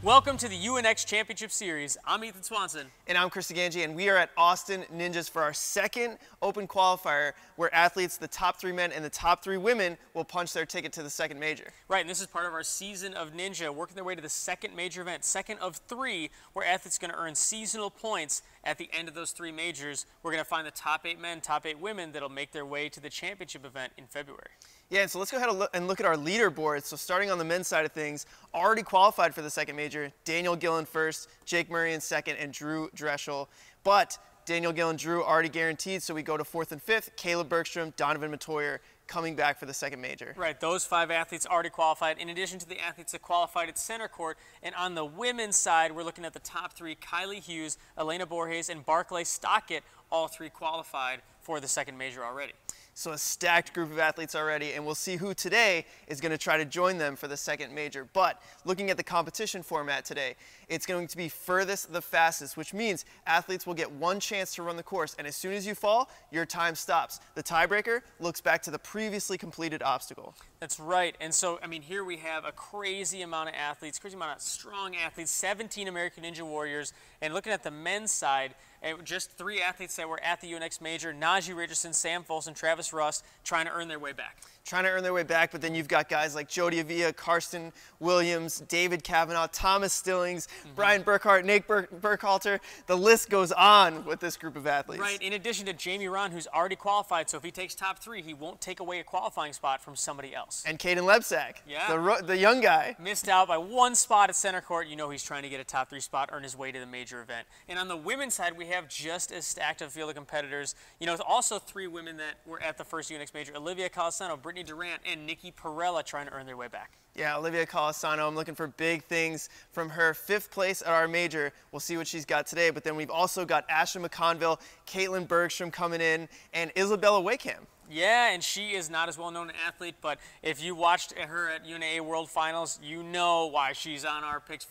Welcome to the UNX Championship Series. I'm Ethan Swanson. And I'm Chris Ganji, and we are at Austin Ninjas for our second open qualifier where athletes, the top 3 men and the top 3 women, will punch their ticket to the second major. Right, and this is part of our season of Ninja, working their way to the second major event, second of 3, where athletes are going to earn seasonal points at the end of those 3 majors. We're going to find the top 8 men, top 8 women that'll make their way to the championship event in February. Yeah, so let's go ahead and look at our leaderboard. So starting on the men's side of things, already qualified for the second major, Daniel Gillen first, Jake Murray in second, and Drew Dreschel. But Daniel Gillen, Drew already guaranteed, so we go to 4th and 5th. Caleb Bergstrom, Donovan Matoyer coming back for the second major. Right, those 5 athletes already qualified, in addition to the athletes that qualified at center court. And on the women's side, we're looking at the top 3, Kylie Hughes, Elena Borges, and Barclay Stockett, all 3 qualified for the second major already. So a stacked group of athletes already, and we'll see who today is going to try to join them for the second major. But looking at the competition format today, it's going to be furthest the fastest, which means athletes will get 1 chance to run the course, and as soon as you fall, your time stops. The tiebreaker looks back to the previously completed obstacle. That's right, and so, I mean, here we have a crazy amount of athletes, crazy amount of strong athletes, 17 American Ninja Warriors, and looking at the men's side, just 3 athletes that were at the UNX Major, Najee Richardson, Sam Folson, Travis Rust, trying to earn their way back. Trying to earn their way back, but then you've got guys like Jody Avila, Karsten Williams, David Kavanaugh, Thomas Stillings, Brian Burkhart, Nate Burkhalter. The list goes on with this group of athletes. Right, in addition to Jamie Ron, who's already qualified, so if he takes top 3, he won't take away a qualifying spot from somebody else. And Caden Lebsack, yeah, the young guy. Missed out by 1 spot at center court. You know he's trying to get a top 3 spot, earn his way to the major event. And on the women's side, we have just as stacked a field of competitors. You know, also 3 women that were at the first UNX Major, Olivia Calisano, Brittany Durant, and Nikki Perella trying to earn their way back. Yeah, Olivia Calisano, I'm looking for big things from her. 5th place at our major. We'll see what she's got today. But then we've also got Ashley McConville, Caitlin Bergstrom coming in, and Isabella Wakeham. Yeah, and she is not as well-known an athlete, but if you watched her at UNA World Finals, you know why she's on our picks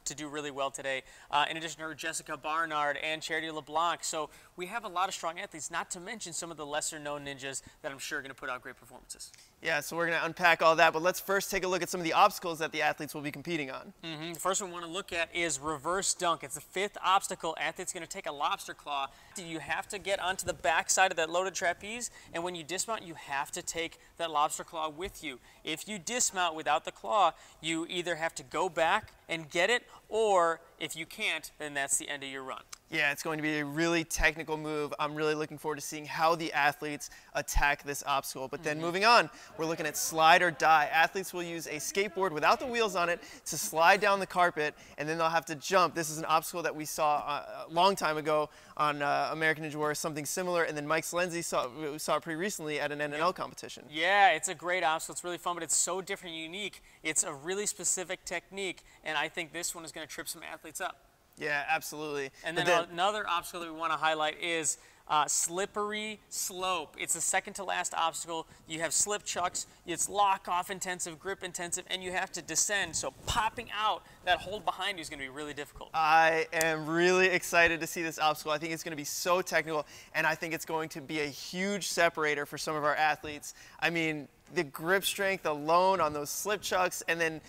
to do really well today. In addition to her, Jessica Barnard and Charity LeBlanc. So we have a lot of strong athletes, not to mention some of the lesser-known ninjas that I'm sure are going to put out great performances. Yeah, so we're going to unpack all that, but let's first take a look at some of the obstacles that the athletes will be competing on. The first one we want to look at is reverse dunk. It's the 5th obstacle. Athlete's going to take a lobster claw. You have to get onto the back side of that loaded trapeze, and when you dismount, you have to take that lobster claw with you. If you dismount without the claw, you either have to go back and get it, or if you can't, then that's the end of your run. Yeah, it's going to be a really technical move. I'm really looking forward to seeing how the athletes attack this obstacle. But then moving on, we're looking at slide or die. Athletes will use a skateboard without the wheels on it to slide down the carpet, and then they'll have to jump. This is an obstacle that we saw a long time ago on American Ninja Warrior, something similar, and then Mike Slenzi saw it pretty recently at an NNL competition. Yeah, it's a great obstacle. It's really fun, but it's so different and unique. It's a really specific technique, and I think this one is going to trip some athletes up. Yeah, absolutely. And then another obstacle that we want to highlight is slippery slope. It's the second to last obstacle. You have slip chucks, it's lock-off intensive, grip intensive, and you have to descend. So popping out that hold behind you is going to be really difficult. I am really excited to see this obstacle. I think it's going to be so technical, and I think it's going to be a huge separator for some of our athletes. I mean, the grip strength alone on those slip chucks, and then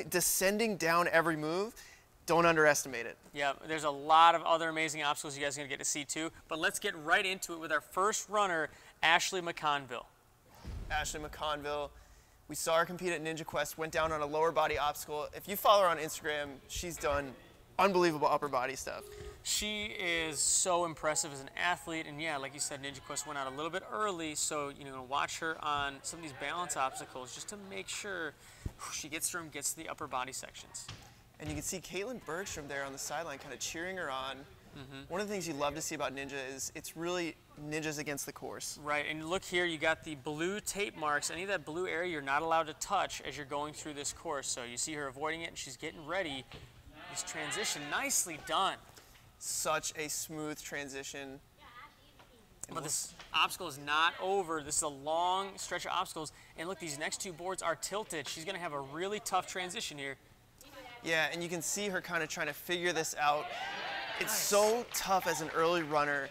descending down every move. Don't underestimate it. Yeah, there's a lot of other amazing obstacles you guys are going to get to see too, but let's get right into it with our first runner, Ashley McConville. Ashley McConville, we saw her compete at Ninja Quest, went down on a lower body obstacle. If you follow her on Instagram, she's done unbelievable upper body stuff. She is so impressive as an athlete, and yeah, like you said, Ninja Quest went out a little bit early, so you know, watch her on some of these balance obstacles just to make sure she gets through and gets to the upper body sections. And you can see Caitlin Bergstrom there on the sideline kind of cheering her on. One of the things you love to see about Ninja is it's really ninjas against the course. Right, and look here, you got the blue tape marks. Any of that blue area you're not allowed to touch as you're going through this course. So you see her avoiding it, and she's getting ready. This transition, nicely done. Such a smooth transition. But this obstacle is not over. This is a long stretch of obstacles. And look, these next 2 boards are tilted. She's going to have a really tough transition here. Yeah, and you can see her kind of trying to figure this out. It's so tough as an early runner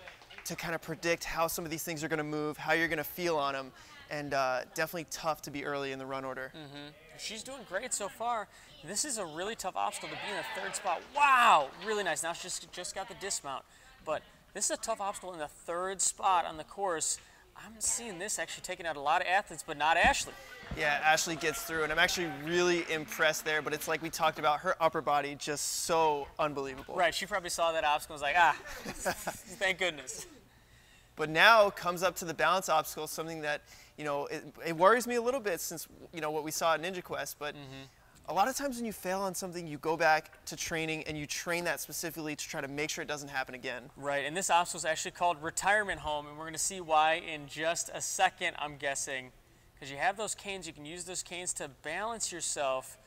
to kind of predict how some of these things are going to move, how you're going to feel on them, and definitely tough to be early in the run order. She's doing great so far. This is a really tough obstacle to be in the third spot. Wow, really nice. Now she just got the dismount, but this is a tough obstacle in the third spot on the course. I'm seeing this actually taking out a lot of athletes, but not Ashley. Yeah, Ashley gets through, and I'm actually really impressed there, but it's like we talked about, her upper body just so unbelievable. Right, she probably saw that obstacle and was like, ah, thank goodness. But now comes up to the balance obstacle, something that, you know, it worries me a little bit since, you know, what we saw at Ninja Quest, but a lot of times when you fail on something, you go back to training and you train that specifically to try to make sure it doesn't happen again. Right, and this obstacle is actually called Retirement Home, and we're going to see why in just a second, I'm guessing. Because you have those canes, you can use those canes to balance yourself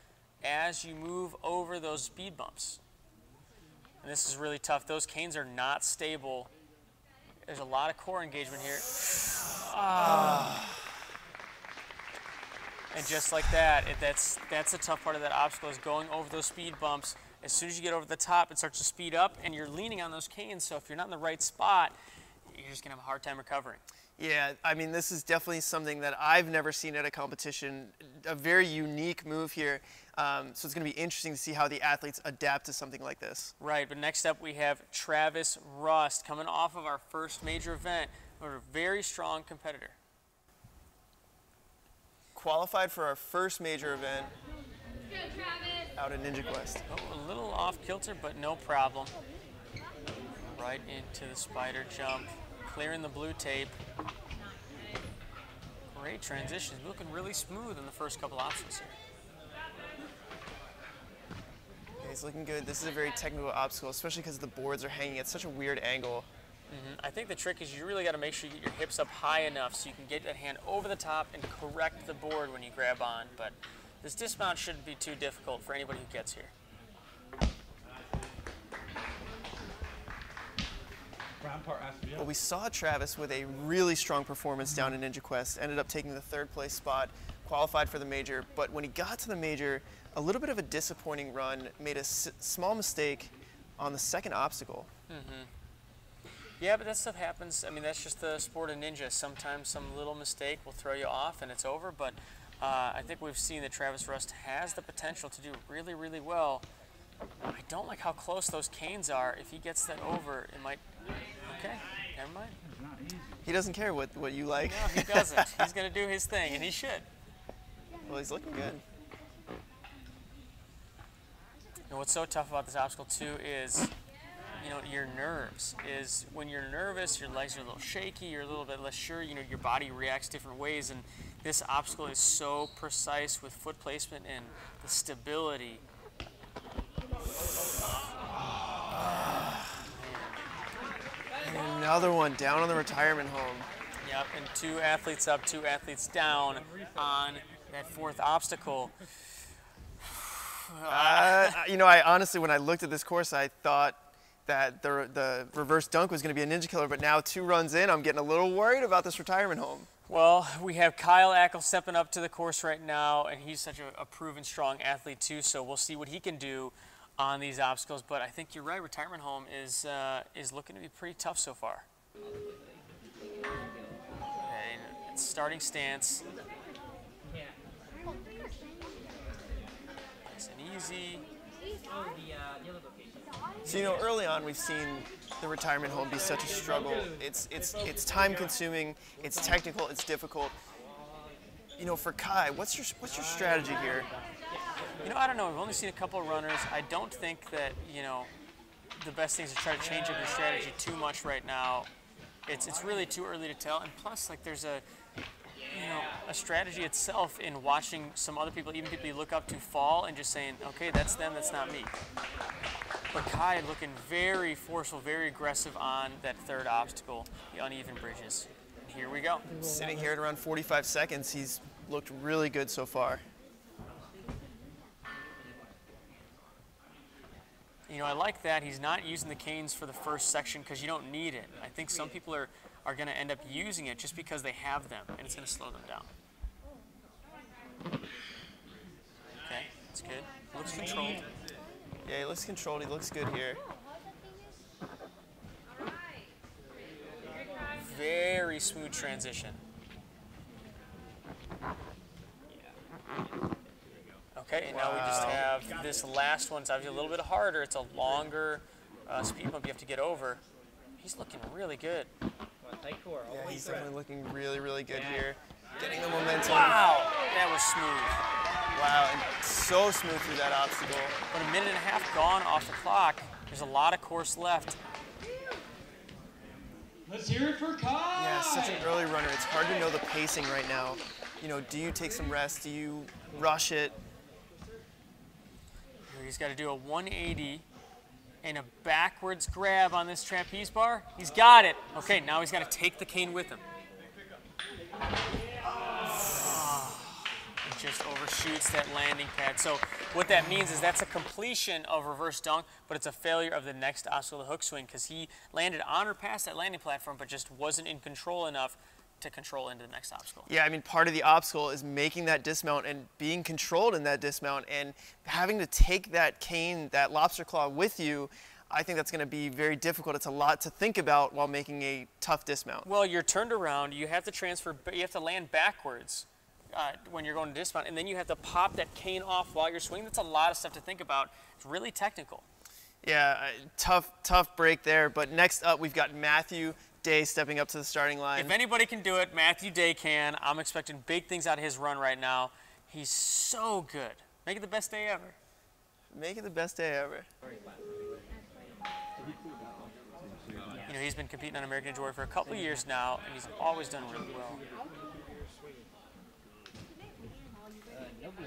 as you move over those speed bumps. And this is really tough. Those canes are not stable. There's a lot of core engagement here. And just like that, that's the tough part of that obstacle, is going over those speed bumps. As soon as you get over the top, it starts to speed up, and you're leaning on those canes, so if you're not in the right spot, you're just going to have a hard time recovering. Yeah, I mean, this is definitely something that I've never seen at a competition, a very unique move here. So it's going to be interesting to see how the athletes adapt to something like this. Right, but next up we have Travis Rust, coming off of our first major event. We're a very strong competitor. Qualified for our first major event out at Ninja Quest. Oh, a little off kilter, but no problem. Right into the spider jump, clearing the blue tape. Great transition, looking really smooth in the first couple obstacles here. Yeah, he's looking good. This is a very technical obstacle, especially because the boards are hanging at such a weird angle. I think the trick is you really got to make sure you get your hips up high enough so you can get that hand over the top and correct the board when you grab on. But this dismount shouldn't be too difficult for anybody who gets here. Well, we saw Travis with a really strong performance down in Ninja Quest, ended up taking the third place spot, qualified for the major, but when he got to the major, a little bit of a disappointing run, made a small mistake on the second obstacle. Yeah, but that stuff happens. I mean, that's just the sport of ninja. Sometimes some little mistake will throw you off and it's over, but I think we've seen that Travis Rust has the potential to do really, really well. I don't like how close those canes are. If he gets that over, it might... Okay, never mind. He doesn't care what you like. No, he doesn't. He's going to do his thing, and he should. Well, he's looking good. And what's so tough about this obstacle, too, is, you know, your nerves. Is when you're nervous, your legs are a little shaky, you're a little bit less sure, you know, your body reacts different ways, and this obstacle is so precise with foot placement and the stability. And another one down on the retirement home. Yep, and 2 athletes up, 2 athletes down on that fourth obstacle. You know, I honestly, when I looked at this course, I thought that the reverse dunk was going to be a ninja killer, but now 2 runs in, I'm getting a little worried about this retirement home. Well, we have Kyle Ackle stepping up to the course right now, and he's such a proven strong athlete too, so we'll see what he can do on these obstacles, but I think you're right, retirement home is looking to be pretty tough so far. Okay, starting stance. Nice and easy. So, you know, early on we've seen the retirement home be such a struggle. It's time consuming, it's technical, it's difficult. You know, for Kai, what's your strategy here? You know, I don't know. We've only seen a couple of runners. I don't think that, you know, the best thing is to try to change up your strategy too much right now. It's really too early to tell. And plus, like, there's a strategy itself in watching some other people, even people you look up to, fall and just saying, okay, that's them, that's not me. But Kai looking very forceful, very aggressive on that third obstacle, the uneven bridges. Here we go. Sitting here at around 45 seconds, he's looked really good so far. You know, I like that he's not using the canes for the first section because you don't need it. I think some people are going to end up using it just because they have them, and it's going to slow them down. Okay, that's good. Looks controlled. Yeah, he looks controlled. He looks good here. very smooth transition. Okay, and now we just have this last one. It's obviously a little bit harder. It's a longer speed bump you have to get over. He's looking really good. Yeah, he's definitely looking really, really good here. Getting the momentum. Wow, that was smooth. Wow, and so smooth through that obstacle. But a minute and a half gone off the clock. There's a lot of course left. Let's hear it for Kai. Yeah, such an early runner. It's hard to know the pacing right now. You know, do you take some rest? Do you rush it? He's got to do a 180 and a backwards grab on this trapeze bar. He's got it. Okay, now he's got to take the cane with him. He just overshoots that landing pad. So what that means is that's a completion of reverse dunk, but it's a failure of the next obstacle, the hook swing, because he landed on or past that landing platform, but just wasn't in control enough to control into the next obstacle. Yeah, I mean, part of the obstacle is making that dismount and being controlled in that dismount, and having to take that cane, that lobster claw with you. I think that's going to be very difficult. It's a lot to think about while making a tough dismount. Well, you're turned around, you have to transfer, you have to land backwards when you're going to dismount, and then you have to pop that cane off while you're swinging. That's a lot of stuff to think about. It's really technical. Yeah, tough break there. But next up, we've got Matthew Day stepping up to the starting line. If anybody can do it, Matthew Day can. I'm expecting big things out of his run right now. He's so good. Make it the best day ever. Make it the best day ever. You know, he's been competing on American Ninja Warrior for a couple of years now, and he's always done really well.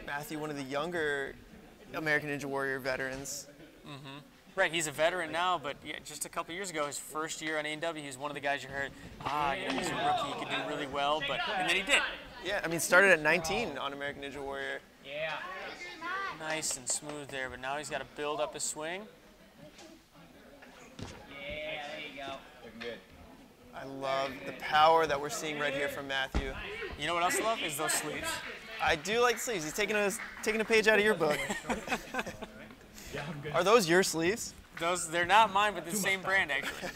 Matthew, one of the younger American Ninja Warrior veterans. Mm-hmm. Right, he's a veteran now, but yeah, just a couple years ago, his first year on A&W, he was one of the guys you heard, you know, he's a rookie, he could do really well, and then he did. Yeah, I mean, started at 19 on American Ninja Warrior. Yeah. Nice and smooth there, but now he's got to build up his swing. Yeah, there you go. Looking good. I love the power that we're seeing right here from Matthew. You know what else I love is those sleeves. I do like sleeves. He's taking a page out of your book. Are those your sleeves? They're not mine, but the same brand, actually.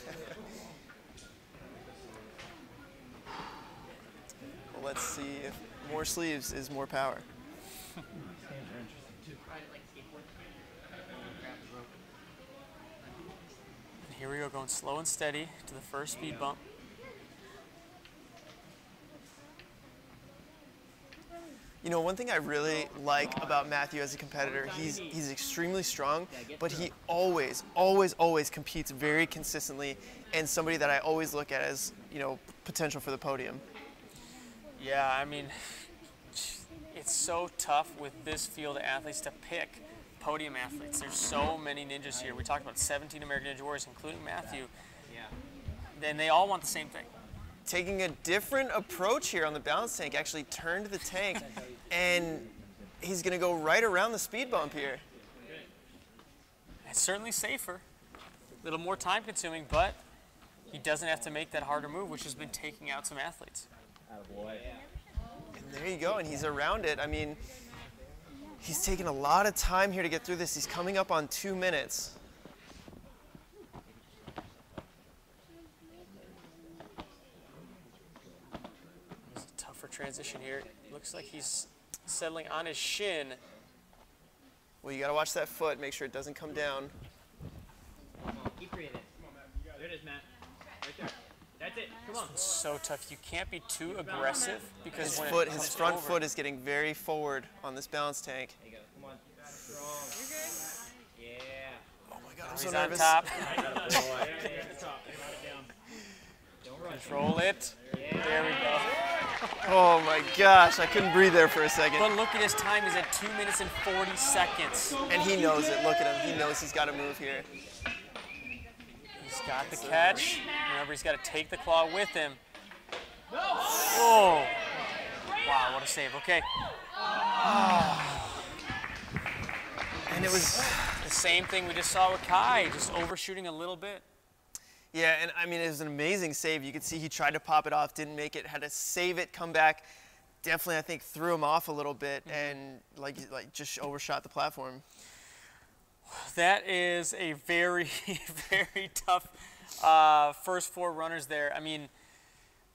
Well, let's see if more sleeves is more power. Here we go, going slow and steady to the first speed bump. You know, one thing I really like about Matthew as a competitor, he's extremely strong, but he always competes very consistently, and somebody that I always look at as, you know, potential for the podium. Yeah, I mean, it's so tough with this field of athletes to pick podium athletes. There's so many ninjas here. We talked about 17 American Ninja Warriors, including Matthew. Yeah. Then they all want the same thing. Taking a different approach here on the balance tank, actually turned the tank, and he's going to go right around the speed bump here. It's certainly safer, a little more time consuming, but he doesn't have to make that harder move, which has been taking out some athletes. And there you go, and he's around it. I mean, he's taking a lot of time here to get through this. He's coming up on 2 minutes. Transition here. Looks like he's settling on his shin. Well, you got to watch that foot. Make sure it doesn't come down. Come on, keep breathing. There it is, Matt. Right there. That's it. Come on. It's so tough. You can't be too aggressive because his front foot is getting very forward on this balance tank. There you go. Come on. Strong. You're good. Yeah. Oh my God, I'm he's so nervous. on top. Don't rush. Control it. There we go. Oh my gosh, I couldn't breathe there for a second. But look at his time. He's at 2 minutes and 40 seconds. And he knows it. Look at him. He knows he's got to move here. He's got the catch. Remember, he's got to take the claw with him. Oh. Wow, what a save. Okay. And it was the same thing we just saw with Kai, just overshooting a little bit. Yeah, and I mean, it was an amazing save. You could see he tried to pop it off, didn't make it, had to save it, come back. Definitely, I think, threw him off a little bit and like just overshot the platform. That is a very, very tough first four runners there. I mean,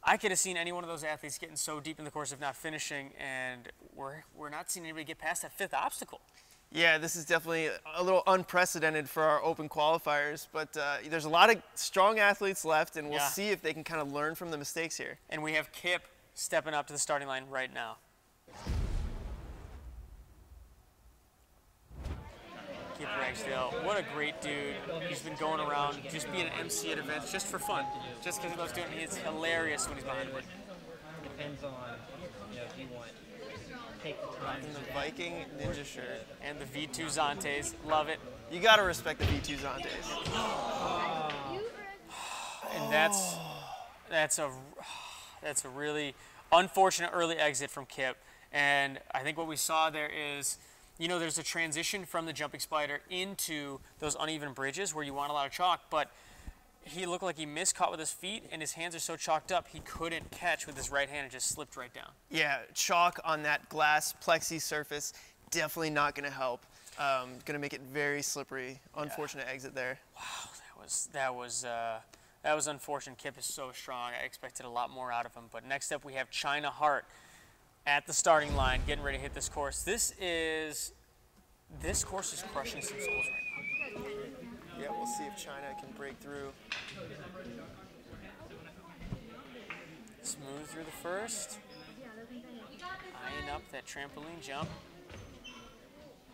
I could have seen any one of those athletes getting so deep in the course if not finishing, and we're not seeing anybody get past that 5th obstacle. Yeah, this is definitely a little unprecedented for our open qualifiers, but there's a lot of strong athletes left, and we'll see if they can kind of learn from the mistakes here. And we have Kip stepping up to the starting line right now. Kip Ragsdale, what a great dude. He's been going around just being an MC at events just for fun. Just because he loves doing it. He's hilarious when he's behind it. Depends on, if you want take the time. And the Viking ninja shirt. And the V2 Zantes, love it. You gotta respect the V2 Zantes. And that's a really unfortunate early exit from Kip. And I think what we saw there is, there's a transition from the jumping spider into those uneven bridges where you want a lot of chalk, but he looked like he miscaught with his feet, and his hands are so chalked up he couldn't catch with his right hand and just slipped right down. Yeah, chalk on that glass plexi surface, definitely not gonna help. Gonna make it very slippery. Unfortunate exit there. Wow, that was unfortunate. Kip is so strong. I expected a lot more out of him. But next up we have China Hart at the starting line, getting ready to hit this course. This course is crushing some souls right now. Yeah, we'll see if China can break through. Smooth through the first. Eyeing up that trampoline jump.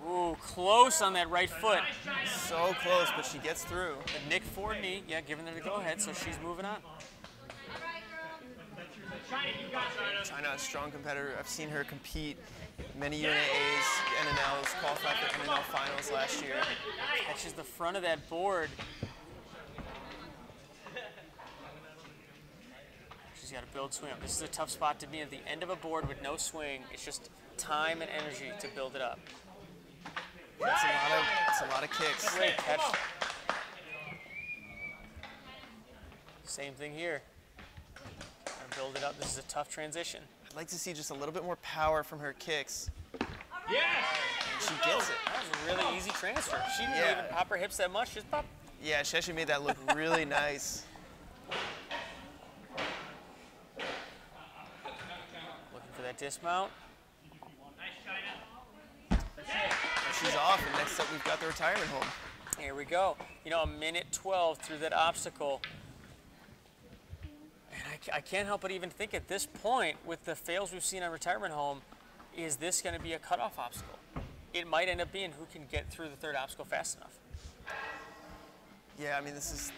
Ooh, close on that right foot. So close, but she gets through. The Nick Ford knee, giving her the go-ahead, so she's moving on. China, a strong competitor. I've seen her compete many UNAs, NNLs, qualified for NNL finals last year. Catches the front of that board. She's got to build swing up. This is a tough spot to be at the end of a board with no swing. It's just time and energy to build it up. It's a lot of kicks. Great catch. Same thing here. Build it up. This is a tough transition. I'd like to see just a little bit more power from her kicks. Yeah! She gets it. That was a really easy transfer. She didn't even pop her hips that much, just pop. Yeah, she actually made that look really nice. Looking for that dismount. And she's off, and next up we've got the retirement home. Here we go. A minute 12 through that obstacle. I can't help but even think at this point, with the fails we've seen on retirement home, is this going to be a cutoff obstacle? It might end up being who can get through the 3rd obstacle fast enough. Yeah, I mean, this is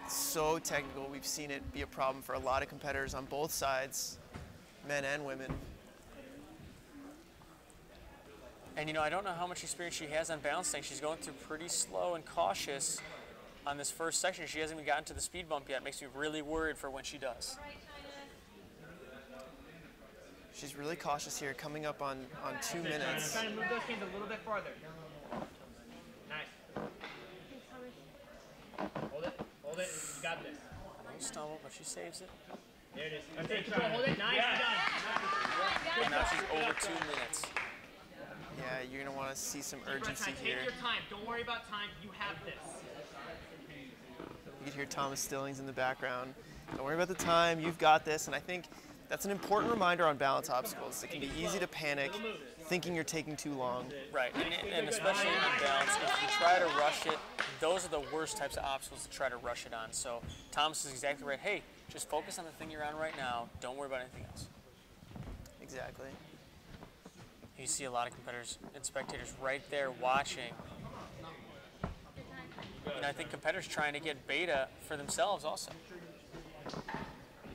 so technical. We've seen it be a problem for a lot of competitors on both sides, men and women. And I don't know how much experience she has on balancing. She's going through pretty slow and cautious on this first section. She hasn't even gotten to the speed bump yet. Makes me really worried for when she does. She's really cautious here, coming up on 2 minutes. Trying to move those hands a little bit farther. Nice. Hold it. You got this. No stumble, but she saves it. There it is. That's it. Hold it. Nice. Done. And now she's over 2 minutes. Yeah, you're gonna want to see some urgency here. Take your time. Don't worry about time. You have this. You can hear Thomas Stillings in the background. Don't worry about the time. You've got this. And I think that's an important reminder on balance obstacles. It can be easy to panic, thinking you're taking too long. Right, and especially on balance, if you try to rush it, those are the worst types of obstacles to try to rush it on. So Thomas is exactly right. Hey, just focus on the thing you're on right now. Don't worry about anything else. Exactly. You see a lot of competitors and spectators right there watching. And I think competitors trying to get beta for themselves also.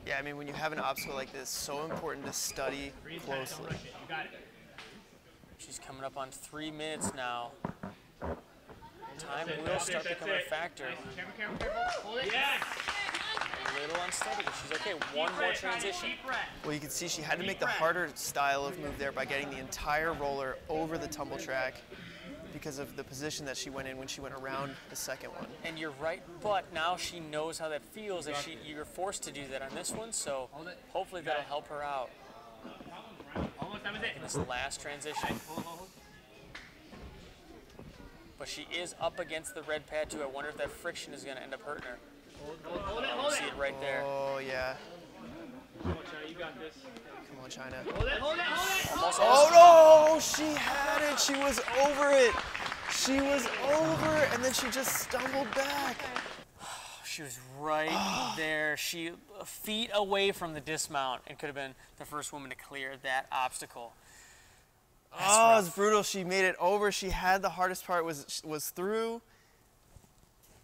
Yeah, I mean, when you have an obstacle like this, so important to study closely. She's coming up on 3 minutes now. Time will start becoming a factor. Hold it. Yes. A little unsteady, but she's okay. One more transition. Well, you can see she had to make the harder style of move there by getting the entire roller over the tumble track because of the position that she went in when she went around the second one. And you're right, but now she knows how that feels, and you're forced to do that on this one, so hopefully that'll help her out in this last transition. But she is up against the red pad too. I wonder if that friction is going to end up hurting her. You see it right there. Oh, yeah. you got this. Come on, China. Hold it, hold it, hold it! Oh no, she had it. She was over it. She was over, and then she just stumbled back. She was right there. She feet away from the dismount and could have been the first woman to clear that obstacle. Oh, it's brutal. She made it over. She had the hardest part was through.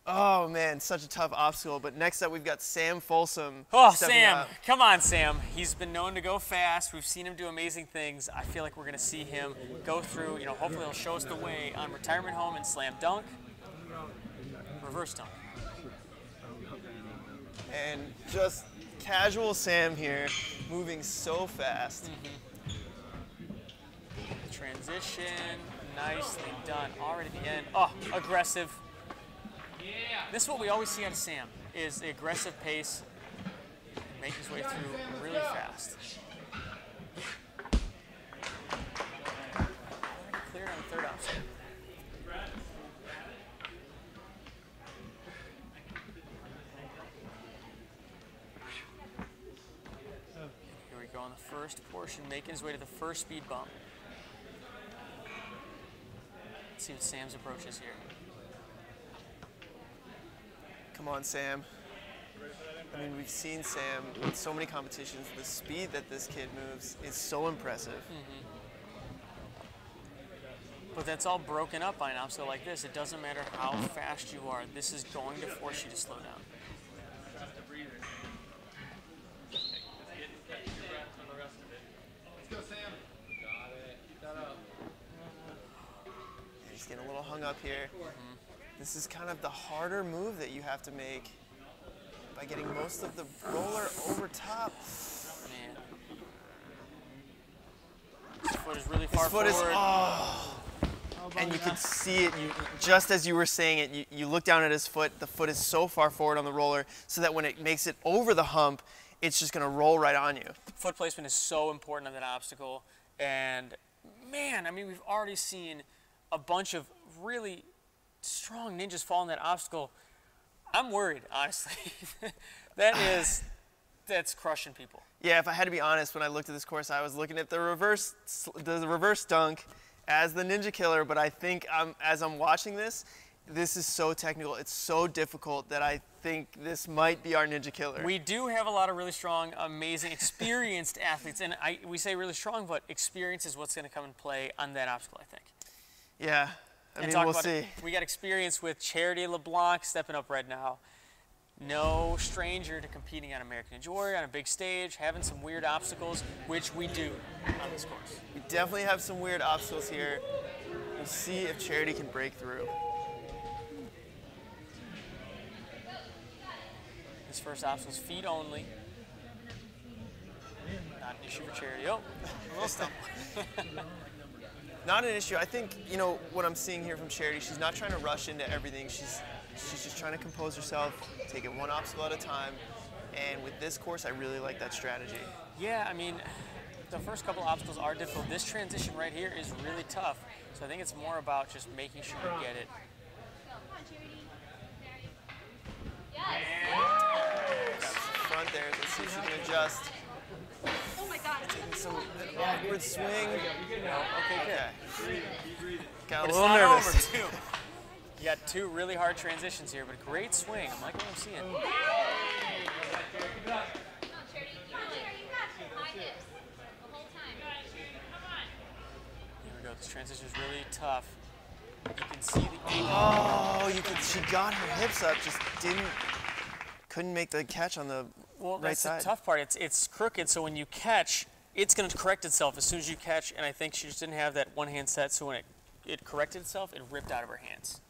Oh man, such a tough obstacle. But next up, we've got Sam Folsom. Oh, stepping Sam, up. come on, Sam. He's been known to go fast. We've seen him do amazing things. I feel like we're gonna see him go through. You know, hopefully he'll show us the way on retirement home and slam dunk, reverse dunk. And just casual Sam here, moving so fast. Transition, nicely done. Already at the end. Oh, aggressive. This is what we always see out of Sam, is the aggressive pace, make his way through really fast. Cleared on the third obstacle. Here we go on the first portion, making his way to the first speed bump. Let's see what Sam's approach is here. Come on, Sam. I mean, we've seen Sam in so many competitions. The speed that this kid moves is so impressive. But that's all broken up by an obstacle like this. It doesn't matter how fast you are. This is going to force you to slow down. He's getting a little hung up here. This is kind of the harder move that you have to make by getting most of the roller over top. Man. His foot is really far His foot forward. is, and you can see it, just as you were saying it, you look down at his foot, the foot is so far forward on the roller so that when it makes it over the hump, it's just gonna roll right on you. Foot placement is so important on that obstacle. And man, I mean, we've already seen a bunch of really strong ninjas fall in that obstacle. I'm worried, honestly. That's crushing people. Yeah, if I had to be honest, when I looked at this course, I was looking at the reverse dunk as the ninja killer, but I think as I'm watching this is so technical, it's so difficult that I think this might be our ninja killer. We do have a lot of really strong, amazing, experienced athletes, and we say really strong, but experience is what's going to come and play on that obstacle, I think. Yeah, I mean, we'll see. We got experience with Charity LeBlanc stepping up right now. No stranger to competing on American Ninja Warrior on a big stage, having some weird obstacles, which we do on this course. We definitely have some weird obstacles here. We'll see if Charity can break through. This first obstacle is feet only. Not an issue for Charity. Oh, a little stumble. Not an issue. I think, you know, what I'm seeing here from Charity, she's not trying to rush into everything. She's just trying to compose herself, take it one obstacle at a time. And with this course, I really like that strategy. Yeah, I mean, the first couple obstacles are difficult. This transition right here is really tough. So I think it's more about just making sure you get it. Got the front there. Let's see if she can adjust. Oh my God. Taking some awkward swing. Okay. Got a But little it's not nervous. over, too. You got two really hard transitions here, but great swing. I'm liking what I'm seeing. No, Charity, you got high hips the whole time. Here we go. This transition is really tough. You can see the angle. Oh, she got her hips up, just couldn't make the catch on the Well, right that's side. the tough part. It's crooked, so when you catch, it's going to correct itself as soon as you catch, and I think she just didn't have that one hand set, so when it corrected itself, it ripped out of her hands.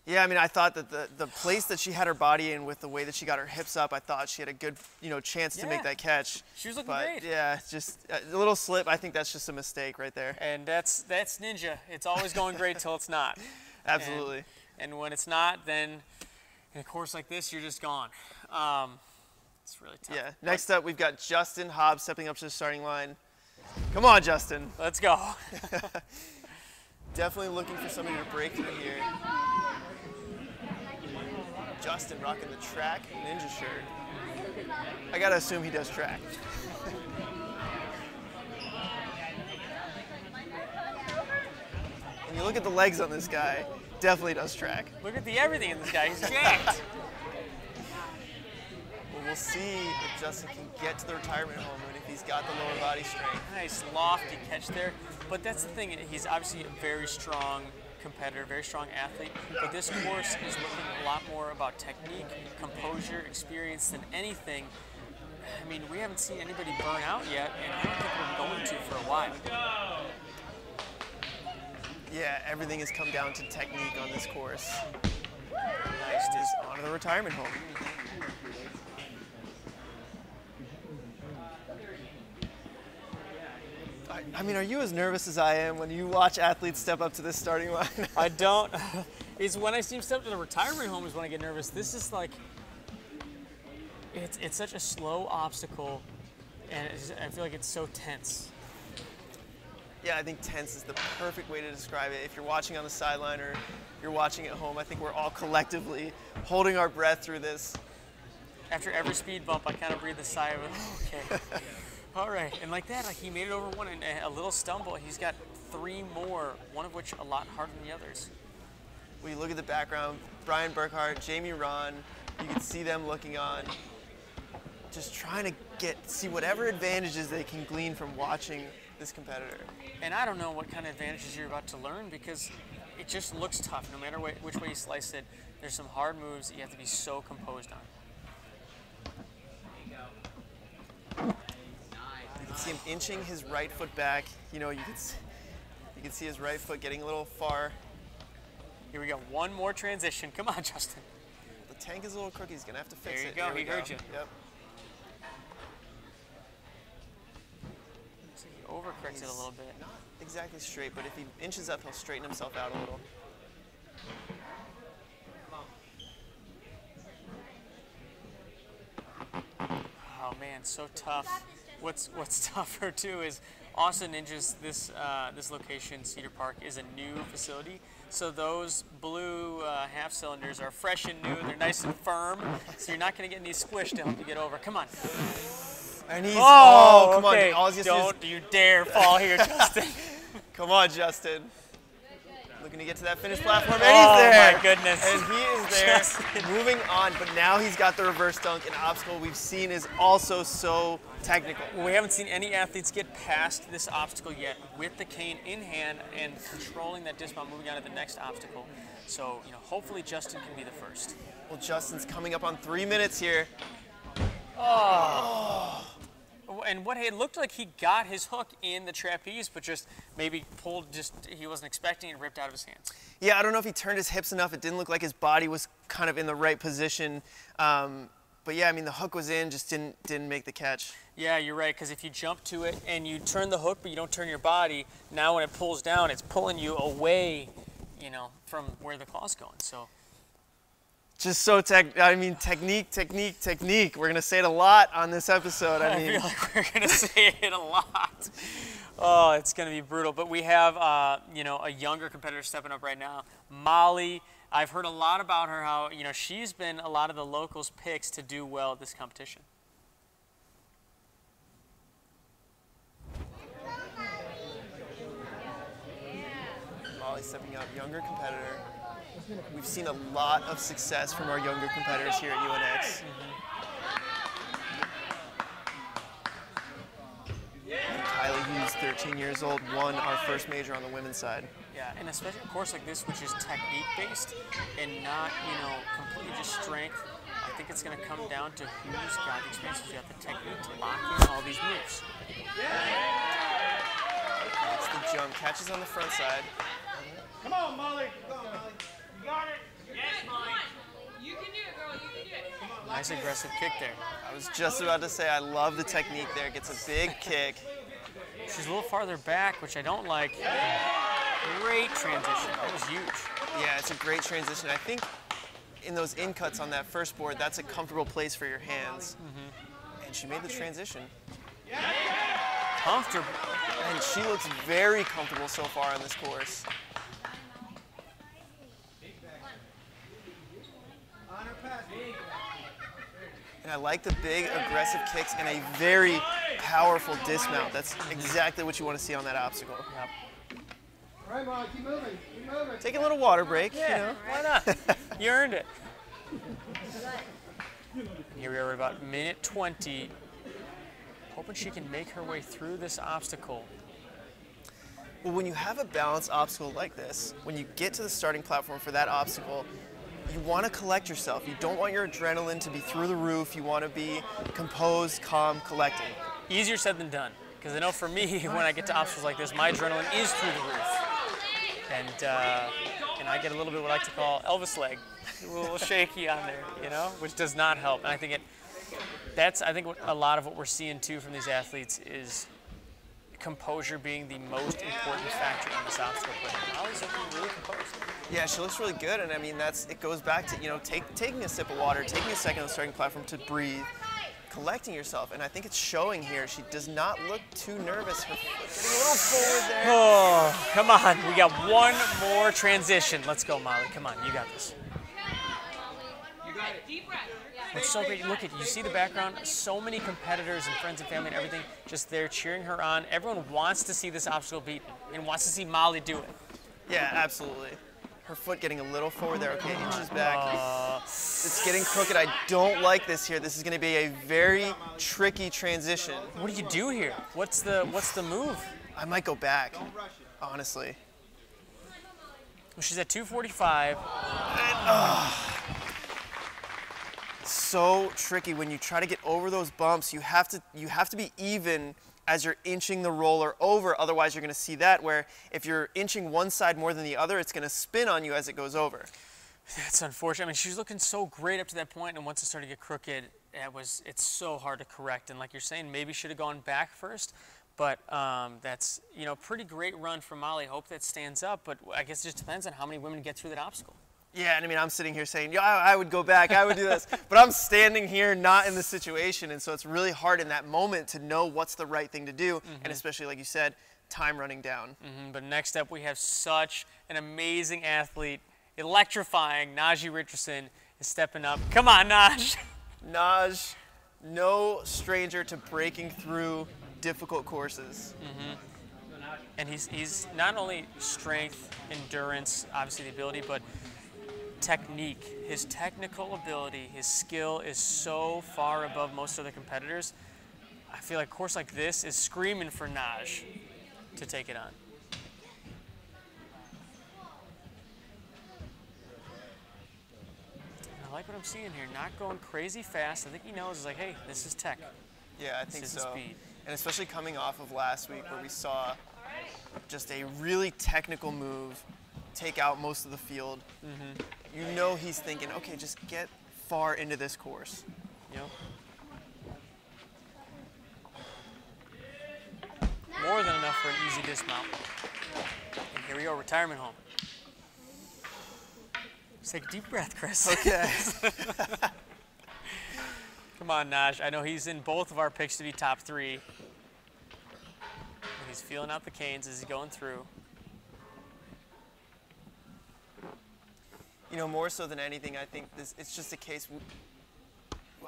Yeah, I mean, I thought that the place that she had her body in with the way that she got her hips up, I thought she had a good, chance to make that catch. She was looking But great. yeah, just a little slip. I think that's just a mistake right there. And that's ninja. It's always going great till it's not. Absolutely. And when it's not, then in a course like this, you're just gone. It's really tough. Yeah. Next up, we've got Justin Hobbs stepping up to the starting line. Come on, Justin. Let's go. Definitely looking for somebody to break through here. Justin rocking the track ninja shirt. I gotta assume he does track. When you look at the legs on this guy, definitely does track. Look at the everything in this guy. He's jacked. Well, we'll see if Justin can get to the retirement home and if he's got the lower body strength. Nice lofty catch there. But that's the thing. He's obviously a very strong competitor, very strong athlete. But this course is looking a lot more about technique, composure, experience than anything. I mean, we haven't seen anybody burn out yet, and I don't think we're going to for a while. Yeah, everything has come down to technique on this course. Nice, is on to the retirement home. I mean, are you as nervous as I am when you watch athletes step up to this starting line? I don't. It's when I see him step to the retirement home is when I get nervous. This is like, it's such a slow obstacle, and I feel like it's so tense. Yeah, I think tense is the perfect way to describe it. If you're watching on the sideline or you're watching at home, I think we're all collectively holding our breath through this. After every speed bump, I kind of breathe a sigh of, okay. All right, and like that, like he made it over one and a little stumble. He's got 3 more, one of which a lot harder than the others. When you look at the background, Brian Burkhart, Jamie Ron, you can see them looking on, just trying to see whatever advantages they can glean from watching this competitor. And I don't know what kind of advantages you're about to learn because it just looks tough. No matter which way you slice it, there's some hard moves that you have to be so composed on. You can see him inching his right foot back. You know, you can see his right foot getting a little far. Here we go. One more transition. Come on, Justin. The tank is a little crooked. He's going to have to fix it. There you go. He heard you. Yep. So he overcorrected a little bit. Not exactly straight, but if he inches up, he'll straighten himself out a little. Oh man, so tough. What's tougher too is Austin Ninjas. This location, Cedar Park, is a new facility. So those blue half cylinders are fresh and new. They're nice and firm. So you're not going to get any squish to help you get over. Come on. And he's come on. All don't you dare fall here, Justin. Come on, Justin. Looking to get to that finish platform, and he's there. Oh my goodness. And he is there, moving on, but now he's got the reverse dunk, an obstacle we've seen is also so technical. Well, we haven't seen any athletes get past this obstacle yet with the cane in hand and controlling that dismount, moving on to the next obstacle. So, you know, hopefully Justin can be the first. Well, Justin's coming up on 3 minutes here. And it looked like he got his hook in the trapeze, but just maybe he wasn't expecting it and ripped out of his hands. Yeah, I don't know if he turned his hips enough. It didn't look like his body was kind of in the right position. But yeah, I mean, the hook was in, just didn't make the catch. Yeah, you're right, because if you jump to it and you turn the hook, but you don't turn your body, now when it pulls down, it's pulling you away, you know, from where the claw's going, so. Just so technique. We're gonna say it a lot on this episode. I feel like we're gonna say it a lot. Oh, it's gonna be brutal. But we have, you know, a younger competitor stepping up right now, Molly. I've heard a lot about her. How she's been a lot of the locals' picks to do well at this competition. Molly stepping up, younger competitor. We've seen a lot of success from our younger competitors here at UNX. And Kylie, who's 13 years old, won our first major on the women's side. Yeah, and especially a course like this, which is technique-based and not, completely just strength. I think it's going to come down to who's got the experience, who's got the technique to lock in all these moves. That's the jump. Catches on the front side. Come on, Molly. You got it. Yes, Molly. You can do it, girl. You can do it. Come on. Nice aggressive kick there. I was just about to say, I love the technique there. Gets a big kick. She's a little farther back, which I don't like. Great transition. That was huge. Yeah, it's a great transition. I think in those in cuts on that first board, that's a comfortable place for your hands. And she made the transition. Comfortable. And she looks very comfortable so far on this course. And I like the big aggressive kicks and a very powerful dismount. That's exactly what you want to see on that obstacle. Yep. All right, Mom, keep moving, keep moving. Take a little water break, Yeah, you know. why not? You earned it. Here we are at about minute 20. Hoping she can make her way through this obstacle. Well, when you have a balanced obstacle like this, when you get to the starting platform for that obstacle, you want to collect yourself. You don't want your adrenaline to be through the roof. You want to be composed, calm, collected. Easier said than done. Because I know for me, when I get to obstacles like this, my adrenaline is through the roof. And I get a little bit what I like to call Elvis leg. A little shaky on there, you know, which does not help. And I think what a lot of what we're seeing too from these athletes is composure being the most important factor on this obstacle. But Molly's looking really composed. Yeah, she looks really good, and I mean it goes back to, you know, taking a sip of water, taking a second on the starting platform to breathe, collecting yourself, and I think it's showing here. She does not look too nervous. Her foot getting a little forward there. Oh, come on. We got one more transition. Let's go, Molly. Come on, you got this. You got it. Deep breath. It's so great. Look at you see the background. So many competitors and friends and family and everything just there cheering her on. Everyone wants to see this obstacle beaten and wants to see Molly do it. Yeah, absolutely. Her foot getting a little forward there. Okay, inches back. It's getting crooked. I don't like this here. This is going to be a very tricky transition. What do you do here? What's the move? I might go back, honestly. Well, she's at 245. So tricky when you try to get over those bumps. You have to be even as you're inching the roller over. Otherwise, you're going to see that where if you're inching one side more than the other, it's going to spin on you as it goes over. That's unfortunate. I mean, she was looking so great up to that point, and once it started to get crooked, it's so hard to correct. And like you're saying, maybe should have gone back first. But that's, you know, pretty great run for Molly. Hope that stands up. But I guess it just depends on how many women get through that obstacle. Yeah, and I mean, I'm sitting here saying, yeah, I would go back, I would do this, but I'm standing here not in the situation, and so it's really hard in that moment to know what's the right thing to do, and especially, like you said, time running down. But next up, we have such an amazing athlete, electrifying. Najee Richardson is stepping up. Come on, Naj. Naj, no stranger to breaking through difficult courses. And he's not only strength, endurance, obviously the ability, but technique. His technical ability, his skill is so far above most other competitors. I feel like a course like this is screaming for Naj to take it on. And I like what I'm seeing here. Not going crazy fast. I think he knows, it's like, hey, this is tech. Yeah, I think This is so. speed. And especially coming off of last week where we saw just a really technical move take out most of the field. You know he's thinking, okay, just get far into this course. You know? More than enough for an easy dismount. And here we go, retirement home. Just take a deep breath, Chris. Okay. Come on, Naj. I know he's in both of our picks to be top 3. And he's feeling out the canes as he's going through. You know, more so than anything, I think it's just a case.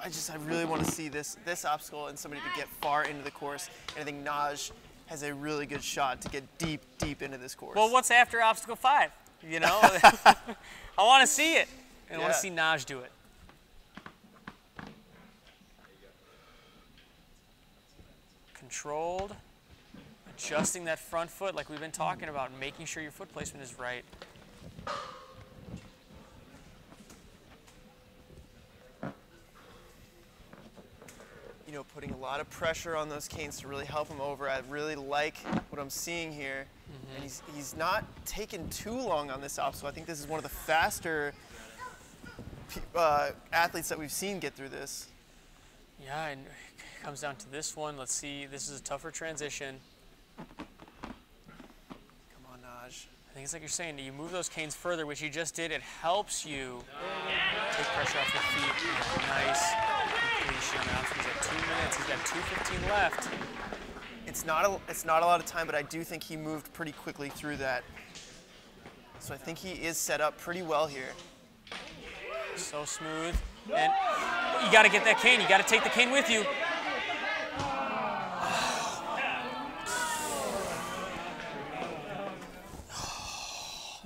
I really want to see this obstacle and somebody to get far into the course. And I think Naj has a really good shot to get deep into this course. Well, what's after obstacle 5? You know, I want to see it, and I want to see Naj do it. Controlled, adjusting that front foot like we've been talking about, making sure your foot placement is right. You know, putting a lot of pressure on those canes to really help him over. I really like what I'm seeing here. And he's not taken too long on this obstacle. I think this is one of the faster athletes that we've seen get through this. Yeah, and it comes down to this one. Let's see, this is a tougher transition. Come on, Naj. I think it's like you're saying, you move those canes further, which you just did. It helps you take pressure off your feet. Nice completion. Now he's at 2 minutes. He's got 2:15 left. It's not a lot of time, but I do think he moved pretty quickly through that. So I think he is set up pretty well here. So smooth. And You got to get that cane. You got to take the cane with you.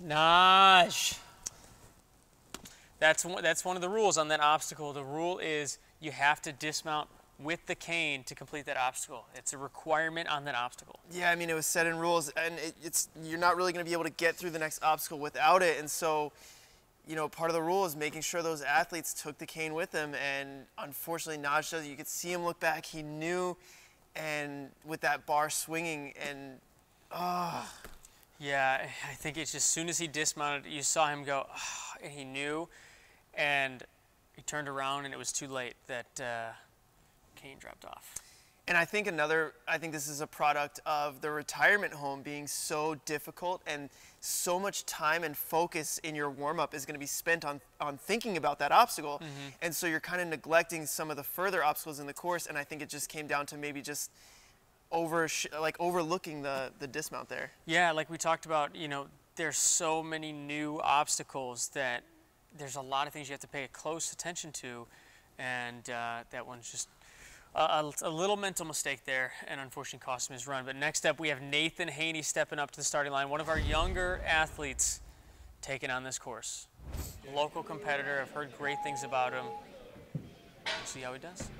Naj. That's one of the rules on that obstacle. The rule is you have to dismount with the cane to complete that obstacle. It's a requirement on that obstacle. Yeah, I mean, it was set in rules, and you're not really going to be able to get through the next obstacle without it. And so, you know, part of the rule is making sure those athletes took the cane with them. And unfortunately, Naj does. You could see him look back. He knew, and with that bar swinging, and yeah, I think it's just as soon as he dismounted, you saw him go, and he knew, and he turned around, and it was too late. That cane dropped off. And I think this is a product of the retirement home being so difficult, and so much time and focus in your warm-up is going to be spent on thinking about that obstacle. Mm-hmm. And so you're kind of neglecting some of the further obstacles in the course, and I think it just came down to maybe just overlooking the dismount there. Yeah, like we talked about, you know, there's so many new obstacles that there's a lot of things you have to pay close attention to, and that one's just a little mental mistake there, and unfortunately cost him his run. But next up, we have Nathan Haney stepping up to the starting line, one of our younger athletes taking on this course. Local competitor. I've heard great things about him. We'll see how he does.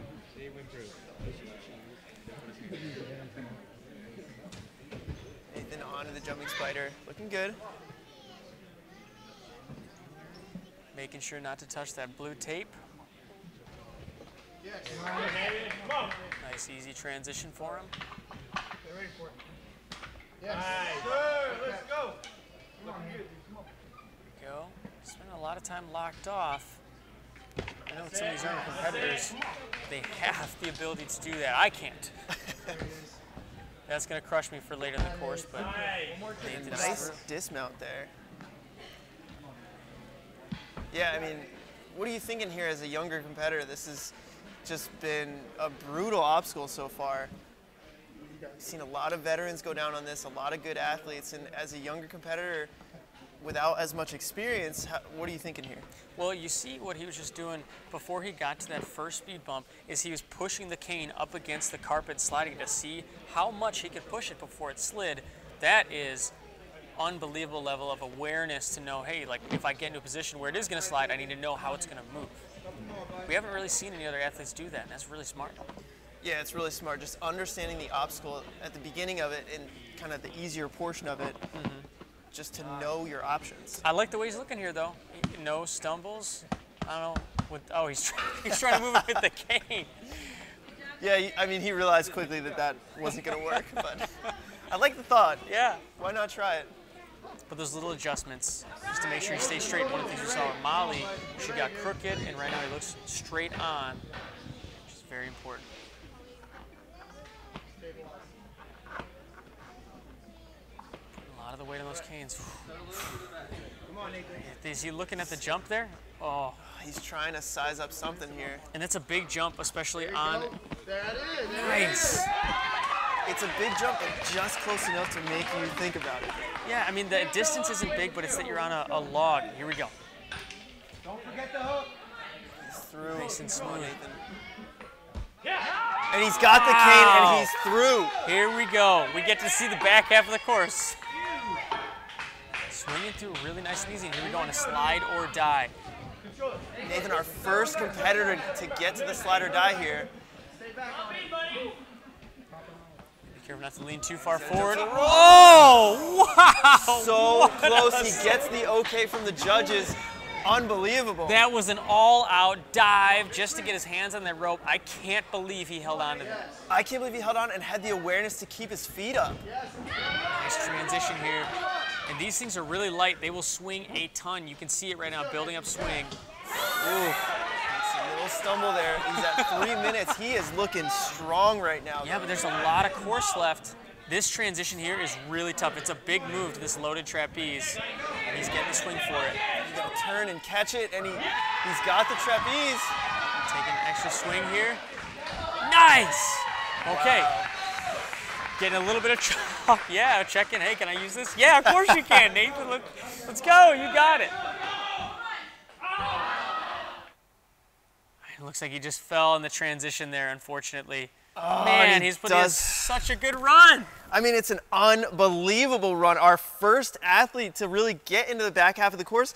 Nathan onto the jumping spider, looking good. Making sure not to touch that blue tape. Nice, easy transition for him. Get ready for it. Yes. Nice. Sir, let's go. There we go. Spending a lot of time locked off. I know some of these younger competitors, they have the ability to do that. I can't. That's going to crush me for later in the course, but nice dismount there. Yeah, I mean, what are you thinking here as a younger competitor? This has just been a brutal obstacle so far. We've seen a lot of veterans go down on this, a lot of good athletes, and as a younger competitor, without as much experience, what are you thinking here? Well, you see what he was just doing before he got to that first speed bump is he was pushing the cane up against the carpet, sliding to see how much he could push it before it slid. That is unbelievable level of awareness to know, hey, like if I get into a position where it is going to slide, I need to know how it's going to move. We haven't really seen any other athletes do that, and that's really smart. Yeah, it's really smart. Just understanding the obstacle at the beginning of it and kind of the easier portion of it, just to know your options. I like the way he's looking here, though. No stumbles. I don't know. Oh, he's trying to move it with the cane. Yeah, I mean, he realized quickly that wasn't going to work, but I like the thought. Yeah. Why not try it? But those little adjustments, just to make sure he stays straight. One of the things we saw with Molly, she got crooked, and right now he looks straight on, which is very important. A lot of the weight on those canes. Is he looking at the jump there? Oh. He's trying to size up something here. And that's a big jump, especially on. There it is. Nice. It's a big jump, but just close enough to make you think about it. Yeah, I mean, the distance isn't big, but it's that you're on a log. Here we go. Don't forget the hook. He's through. Nice and smooth. And he's got the cane, and he's through. Here we go. We get to see the back half of the course. Swinging through really nice and easy. And here we go on a slide or die. Nathan, our first competitor to get to the slide or die here. Be careful not to lean too far forward. Oh, wow! So close. He gets the okay from the judges. Unbelievable. That was an all-out dive just to get his hands on that rope. I can't believe he held on to that. I can't believe he held on and had the awareness to keep his feet up. Nice transition here. And these things are really light. They will swing a ton. You can see it right now, building up swing. Ooh. A little stumble there. He's at 3 minutes. He is looking strong right now. Yeah, but there's a lot of course left. This transition here is really tough. It's a big move to this loaded trapeze, and he's getting the swing for it. He's gonna turn and catch it, and he's got the trapeze. Taking an extra swing here. Nice! Okay. Wow. Getting a little bit of chalk. Yeah, checking. Hey, can I use this? Yeah, of course you can, Nathan. Let's go. You got it. It looks like he just fell in the transition there, unfortunately. Oh, Man, he's putting in such a good run. I mean, it's an unbelievable run. Our first athlete to really get into the back half of the course.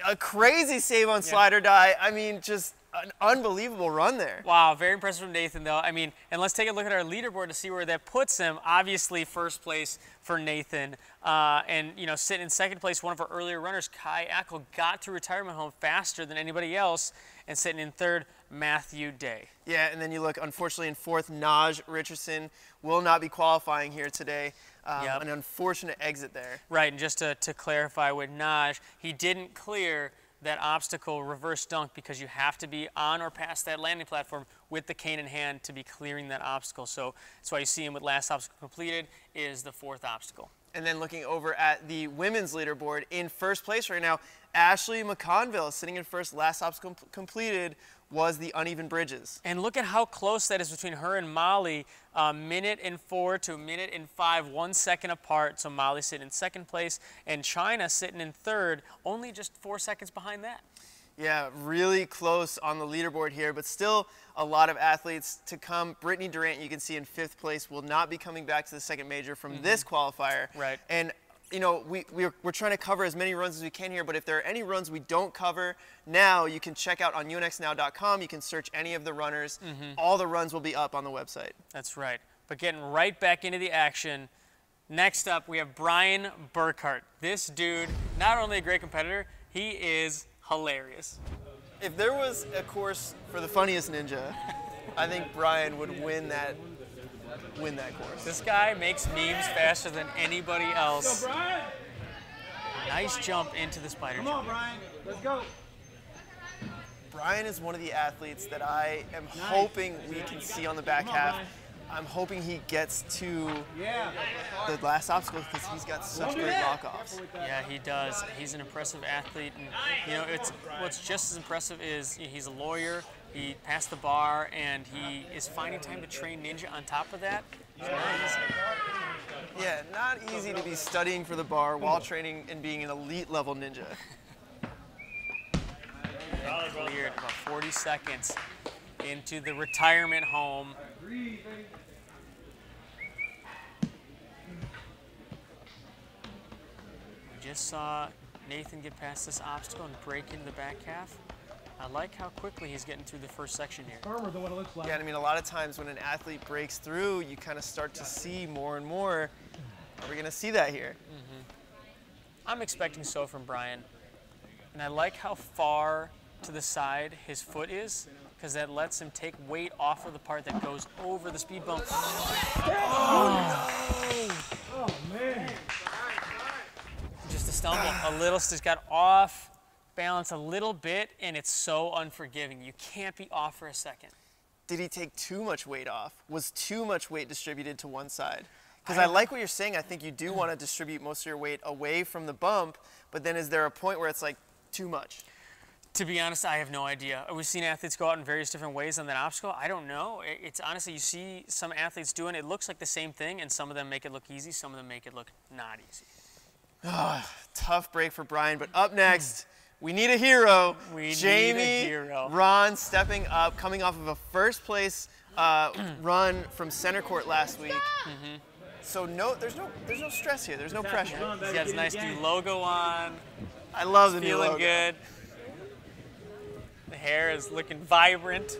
A crazy save on slide or die. I mean, just an unbelievable run there. Wow, very impressive from Nathan, though. I mean, and let's take a look at our leaderboard to see where that puts him. Obviously, first place for Nathan. And, you know, sitting in second place, one of our earlier runners, Kai Ackel, got to retirement home faster than anybody else. And sitting in third, Matthew Day. Yeah, and then you look, unfortunately, in fourth, Naj Richardson will not be qualifying here today. An unfortunate exit there. Right, and just to clarify with Naj, he didn't clear that obstacle reverse dunk because you have to be on or past that landing platform with the cane in hand to be clearing that obstacle. So that's why you see him with last obstacle completed is the fourth obstacle. And then looking over at the women's leaderboard, in first place right now, Ashley McConville sitting in first, last obstacle completed was the uneven bridges. And look at how close that is between her and Molly, a minute and 4 to a minute and 5, 1 second apart. So Molly sitting in second place and China sitting in third, only just 4 seconds behind that. Yeah, really close on the leaderboard here, but still a lot of athletes to come. Brittany Durant, you can see in fifth place, will not be coming back to the second major from this qualifier. Right. And you know, we're trying to cover as many runs as we can here, but if there are any runs we don't cover now, you can check out on unxnow.com. You can search any of the runners. All the runs will be up on the website. That's right. But getting right back into the action, next up we have Brian Burkhart. This dude, not only a great competitor, he is hilarious. If there was a course for the funniest ninja, I think Brian would win that course. This guy makes memes faster than anybody else. Go, Brian. Nice jump into the spider Come jump. on, Brian. Let's go. Brian is one of the athletes that I am hoping we can see on the back half. I'm hoping he gets to the last obstacle because he's got such great walk-offs. Yeah, he does. He's an impressive athlete, and you know, what's just as impressive is he's a lawyer. He passed the bar, and he is finding time to train ninja on top of that. It's not easy. Yeah, not easy to be studying for the bar while training and being an elite level ninja. Cleared about 40 seconds into the retirement home. We just saw Nathan get past this obstacle and break into the back half. I like how quickly he's getting through the first section here. Firmer than what it looks like. Yeah, and I mean, a lot of times when an athlete breaks through, you kind of start to see more and more. Are we going to see that here? I'm expecting so from Brian. And I like how far to the side his foot is, because that lets him take weight off of the part that goes over the speed bump. Oh, man. Just a stumble. A little, just got off balance a little bit, and it's so unforgiving. You can't be off for a second. Did he take too much weight off? Was too much weight distributed to one side? Because I like what you're saying. I think you do want to distribute most of your weight away from the bump, but then is there a point where it's like too much? To be honest, I have no idea. We've seen athletes go out in various different ways on that obstacle. I don't know. It's honestly, you see some athletes doing it. It looks like the same thing, and some of them make it look easy. Some of them make it look not easy. Tough break for Brian, but up next, we need a hero. We Jamie need a hero. Ron stepping up, coming off of a first place run from center court last week. So there's no stress here. There's no pressure. He's got his nice new logo on. I love the new Feeling logo. good. The hair is looking vibrant.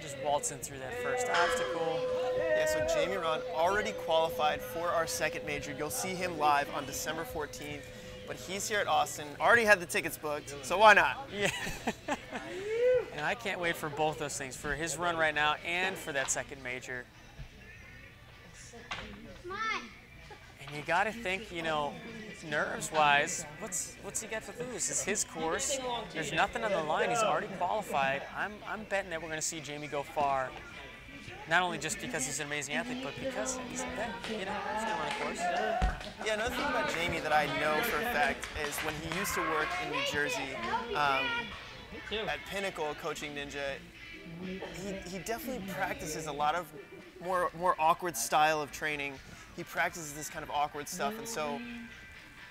Just waltzing through that first obstacle. Yeah, so Jamie Ron already qualified for our second major. You'll see him live on December 14th, but he's here at Austin. Already had the tickets booked, so why not? Yeah. And I can't wait for both those things, for his run right now and for that second major. Come on. And you got to think, you know, nerves-wise, what's he got to lose? It's his course. There's nothing on the line. He's already qualified. I'm betting that we're going to see Jamie go far. Not only just because he's an amazing athlete, but because he's he's going to run a course. Yeah, another thing about Jamie that I know for a fact is when he used to work in New Jersey at Pinnacle coaching ninja, he definitely practices a lot of more awkward style of training. He practices this kind of awkward stuff, and so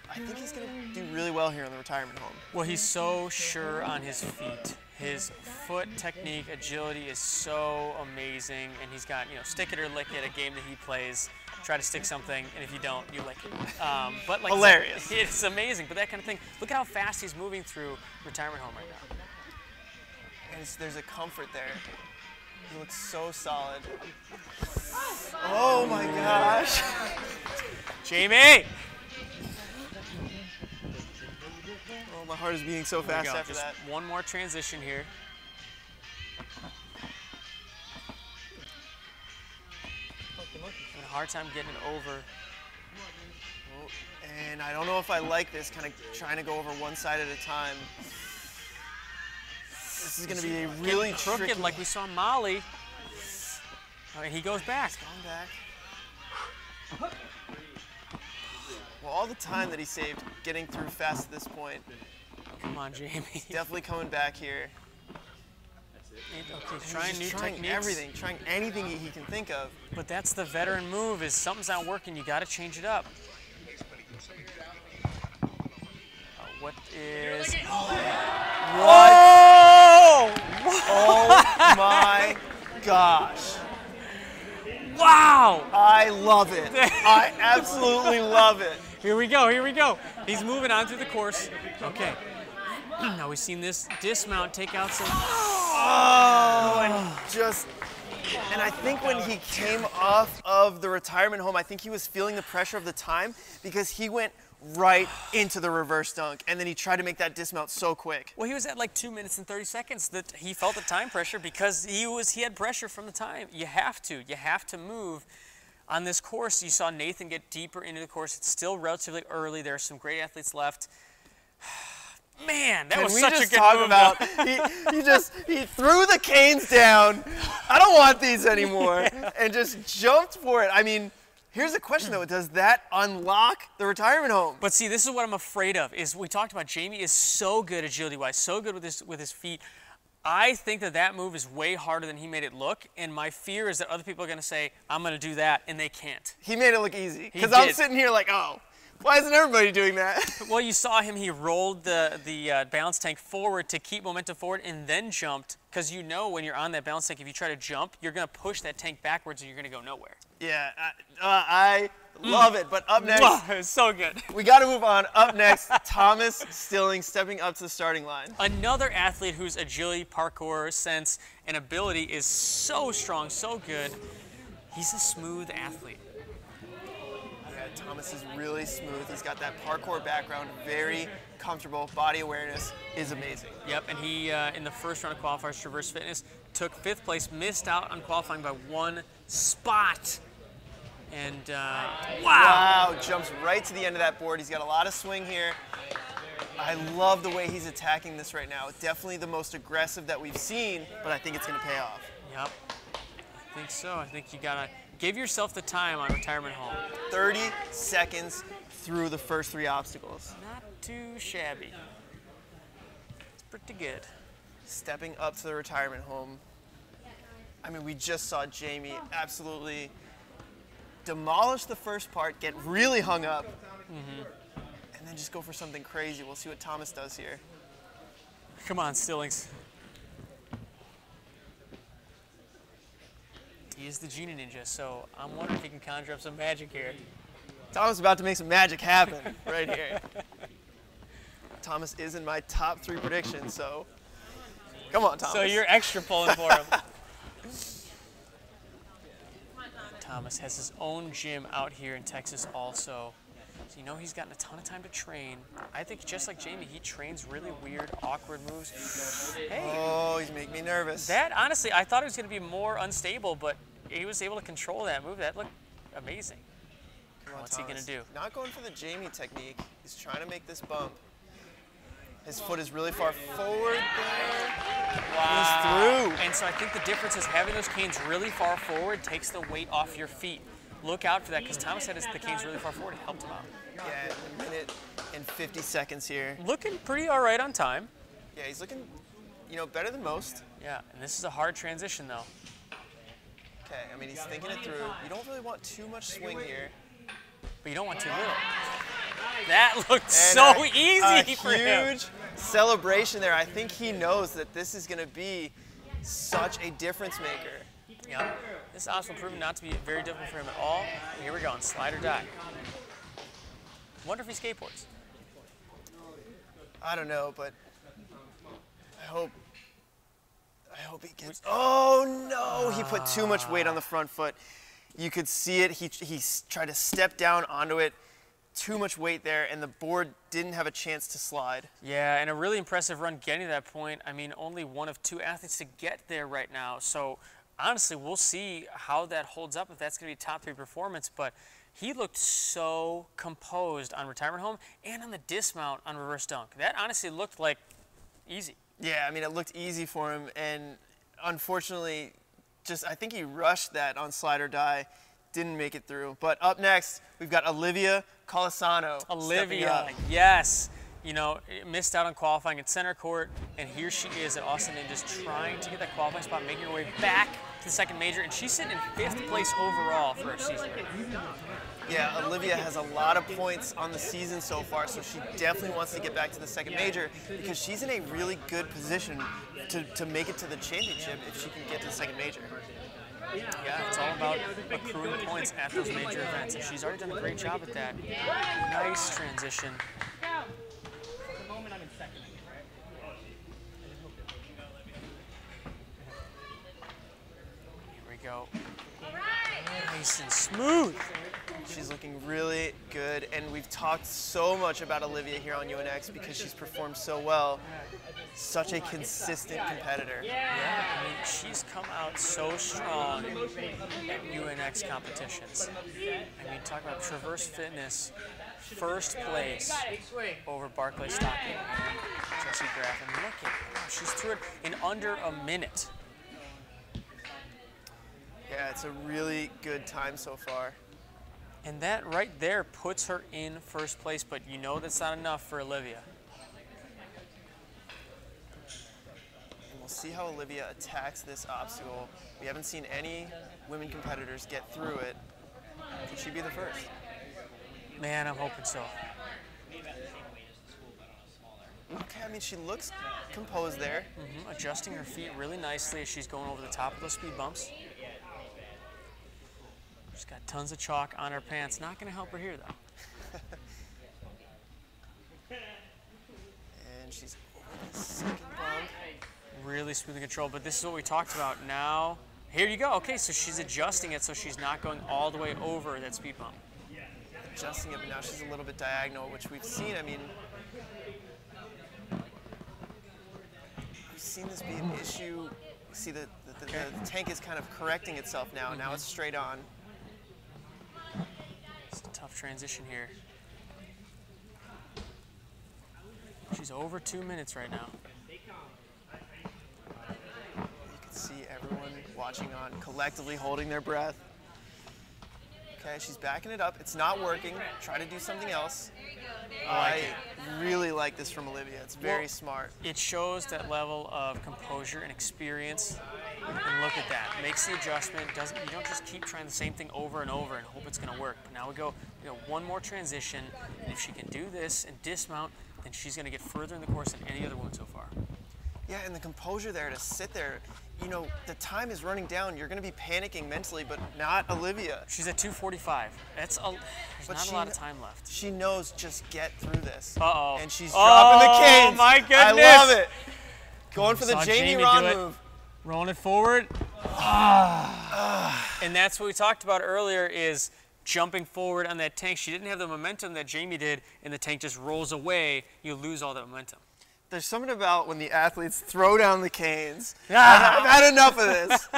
I think he's going to do really well here in the retirement home. Well, he's so sure on his feet. His foot technique, agility is so amazing, and he's got, stick it or lick it, a game that he plays. Try to stick something, and if you don't, you lick it. But like hilarious. It's amazing, but that kind of thing. Look at how fast he's moving through retirement home right now. And there's a comfort there. He looks so solid. Oh my gosh. Jamie! Oh, my heart is beating so fast after Just that. one more transition here. Having a hard time getting it over. Oh, and I don't know if I like this, kind of trying to go over one side at a time. This is going to be a really crooked, tricky. like we saw Molly. All right, he goes back. Going back. Well, all the time that he saved getting through fast at this point. Come on, Jamie. Definitely coming back here. Okay, trying new techniques. Everything, trying anything he can think of. But that's the veteran move, is something's not working, you got to change it up. What is... What? Oh my gosh. Wow! I love it. I absolutely love it. Here we go, here we go. He's moving on through the course. Okay. Now we've seen this dismount take out some... Oh, and I think when he came off of the retirement home, I think he was feeling the pressure of the time because he went right into the reverse dunk, and then he tried to make that dismount so quick. Well, he was at like 2 minutes and 30 seconds that he felt the time pressure because he had pressure from the time. You have to move. On this course, you saw Nathan get deeper into the course. It's still relatively early. There are some great athletes left. Man, that was such a good move. About he threw the canes down. I don't want these anymore, and just jumped for it. I mean, here's the question though: does that unlock the retirement home? But see, this is what I'm afraid of. Is we talked about Jamie is so good agility-wise, so good with his feet. I think that move is way harder than he made it look, and my fear is that other people are going to say, "I'm going to do that," and they can't. He made it look easy because I'm sitting here like, oh. Why isn't everybody doing that? Well, you saw him. He rolled the balance tank forward to keep momentum forward and then jumped because you know when you're on that balance tank, if you try to jump, you're going to push that tank backwards and you're going to go nowhere. Yeah, I love it. But up next, it's so good. We got to move on. Up next, Tomas Stilling stepping up to the starting line. Another athlete whose agility, parkour sense, and ability is so strong, so good. He's a smooth athlete. Tomas is really smooth. He's got that parkour background, very comfortable. Body awareness is amazing. Yep, and he, in the first round of qualifiers, Traverse Fitness, took 5th place, missed out on qualifying by 1 spot. And wow, jumps right to the end of that board. He's got a lot of swing here. I love the way he's attacking this right now. Definitely the most aggressive that we've seen, but I think it's going to pay off. Yep, I think so. I think you got to give yourself the time on retirement home. 30 seconds through the first 3 obstacles. Not too shabby. It's pretty good. Stepping up to the retirement home. I mean, we just saw Jamie absolutely demolish the first part, get really hung up, and then just go for something crazy. We'll see what Tomas does here. Come on, Stillings. He is the Genie Ninja, so I'm wondering if he can conjure up some magic here. Tomas is about to make some magic happen right here. Tomas is in my top 3 predictions, so come on, Tomas. So you're extra pulling for him. Tomas has his own gym out here in Texas also. So you know he's gotten a ton of time to train. I think just like Jamie, he trains really weird, awkward moves. Hey. Oh, he's making me nervous. That, honestly, I thought it was going to be more unstable, but he was able to control that move. That looked amazing. What's he going to do? Not going for the Jamie technique. He's trying to make this bump. His foot is really far forward there. Wow. He's through. And so I think the difference is having those canes really far forward takes the weight off your feet. Look out for that because Tomas had the canes really far forward. It helped him out. Yeah, 1 minute and 50 seconds here. Looking pretty all right on time. Yeah, he's looking, better than most. Yeah, and this is a hard transition though. Okay, I mean, he's thinking it through. You don't really want too much swing here. But you don't want too little. That looked And so a easy for him. huge celebration there. I think he knows that this is going to be such a difference maker. Yeah. This obstacle proved not to be very difficult for him at all. And here we go on slide or die. Wonder if he skateboards. I don't know, but I hope he gets. Oh no! He put too much weight on the front foot. You could see it. He tried to step down onto it. Too much weight there, and the board didn't have a chance to slide. Yeah, and a really impressive run getting to that point. I mean, only one of 2 athletes to get there right now. So honestly, we'll see how that holds up, if that's going to be top 3 performance. But he looked so composed on retirement home and on the dismount on reverse dunk. That honestly looked like easy. Yeah, I mean, it looked easy for him, and unfortunately, I think he rushed that on slide or die. Didn't make it through. But up next, we've got Olivia Colasano. Olivia, yes. You know, missed out on qualifying at center court, and here she is at Austin and just trying to get that qualifying spot, making her way back to the second major, and she's sitting in 5th place overall for her season. Yeah, Olivia has a lot of points on the season so far, so she definitely wants to get back to the second major because she's in a really good position to make it to the championship if she can get to the second major. Yeah, it's all about accruing points at those major events, and she's already done a great job at that. Nice transition. The moment I'm in second, Here we go. Nice and smooth. She's looking really good, and we've talked so much about Olivia here on UNX because she's performed so well. Such a consistent competitor. Yeah, I mean, she's come out so strong at UNX competitions. I mean, talk about Traverse Fitness, 1st place over Barclay Stockton and Jesse Graff. And look at her, she's through it in under a minute. Yeah, it's a really good time so far. And that right there puts her in 1st place, but you know that's not enough for Olivia. And we'll see how Olivia attacks this obstacle. We haven't seen any women competitors get through it. Could she be the first? Man, I'm hoping so. Okay, I mean, she looks composed there. Adjusting her feet really nicely as she's going over the top of those speed bumps. She's got tons of chalk on her pants. Not going to help her here, though. And she's over the second bump. Really smooth and control, but this is what we talked about. Now, here you go. Okay, so she's adjusting it so she's not going all the way over that speed bump. Adjusting it, but now she's a little bit diagonal, which we've seen. I mean, we've seen this be an issue. You see that the tank is kind of correcting itself now. Now it's straight on. It's a tough transition here. She's over 2 minutes right now. You can see everyone watching on collectively holding their breath. Okay, she's backing it up. It's not working. Try to do something else. I really like this from Olivia. It's very smart. It shows that level of composure and experience. And look at that. Makes the adjustment. You don't just keep trying the same thing over and over and hope it's going to work. But now we go one more transition. And if she can do this and dismount, then she's going to get further in the course than any other woman so far. Yeah, and the composure there to sit there. You know, the time is running down. You're going to be panicking mentally, but not Olivia. She's at 2:45. There's not a lot of time left. She knows just get through this. Uh-oh. And she's dropping the canes. Oh, my goodness. I love it. Going for the Jamie Ron do it. move. Rolling it forward. And that's what we talked about earlier is jumping forward on that tank. She didn't have the momentum that Jamie did, and the tank just rolls away. You lose all that momentum. There's something about when the athletes throw down the canes. I've had enough of this.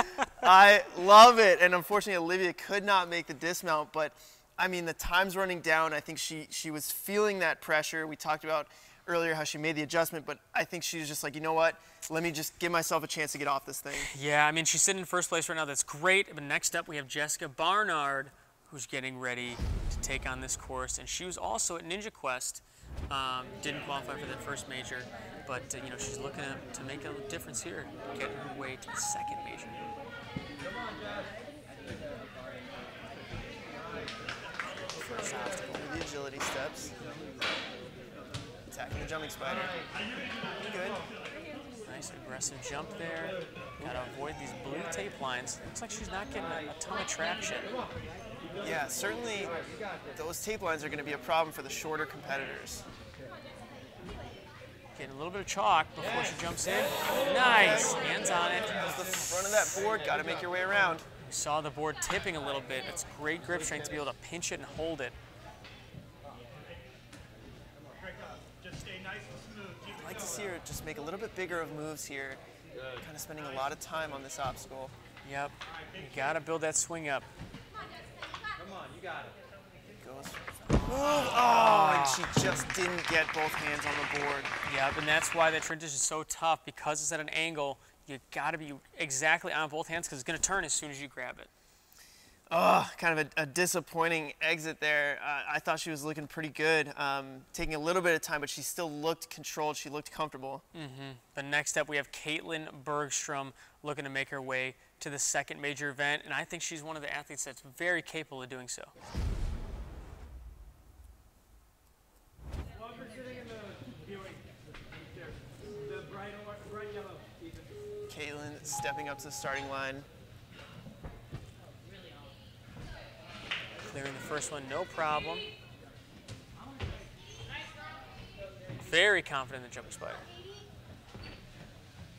I love it. And unfortunately, Olivia could not make the dismount. But, I mean, the time's running down. I think she was feeling that pressure. We talked about earlier how she made the adjustment. But I think she was just like, you know what? Let me just give myself a chance to get off this thing. Yeah, I mean, she's sitting in 1st place right now. That's great. But next up, we have Jessica Barnard, who's getting ready to take on this course. And she was also at Ninja Quest. Didn't qualify for that 1st major, but you know, she's looking to make a difference here, get her way to the 2nd major. First obstacle. Olivia agility steps. Attacking the jumping spider. Good. Nice aggressive jump there. Gotta avoid these blue tape lines. Looks like she's not getting a ton of traction. Yeah, certainly those tape lines are going to be a problem for the shorter competitors. Getting a little bit of chalk before she jumps in. Nice, hands on it. That's the front of that board, got to make your way around. You saw the board tipping a little bit. It's great grip strength to be able to pinch it and hold it. I'd like to see her just make a little bit bigger of moves here. Kind of spending a lot of time on this obstacle. Yep, you gotta build that swing up. Come on, you got it. Goes. Oh, and she just didn't get both hands on the board. Yep, and that's why that transition is so tough, because it's at an angle. You gotta be exactly on both hands because it's gonna turn as soon as you grab it. Oh, kind of a disappointing exit there. I thought she was looking pretty good, taking a little bit of time, but she still looked controlled. She looked comfortable. The next up, we have Kaylynn Bergstrom looking to make her way to the second major event, and I think she's one of the athletes that's very capable of doing so. Kaylynn stepping up to the starting line. Clearing the first one, no problem. Very confident in the jumping spider.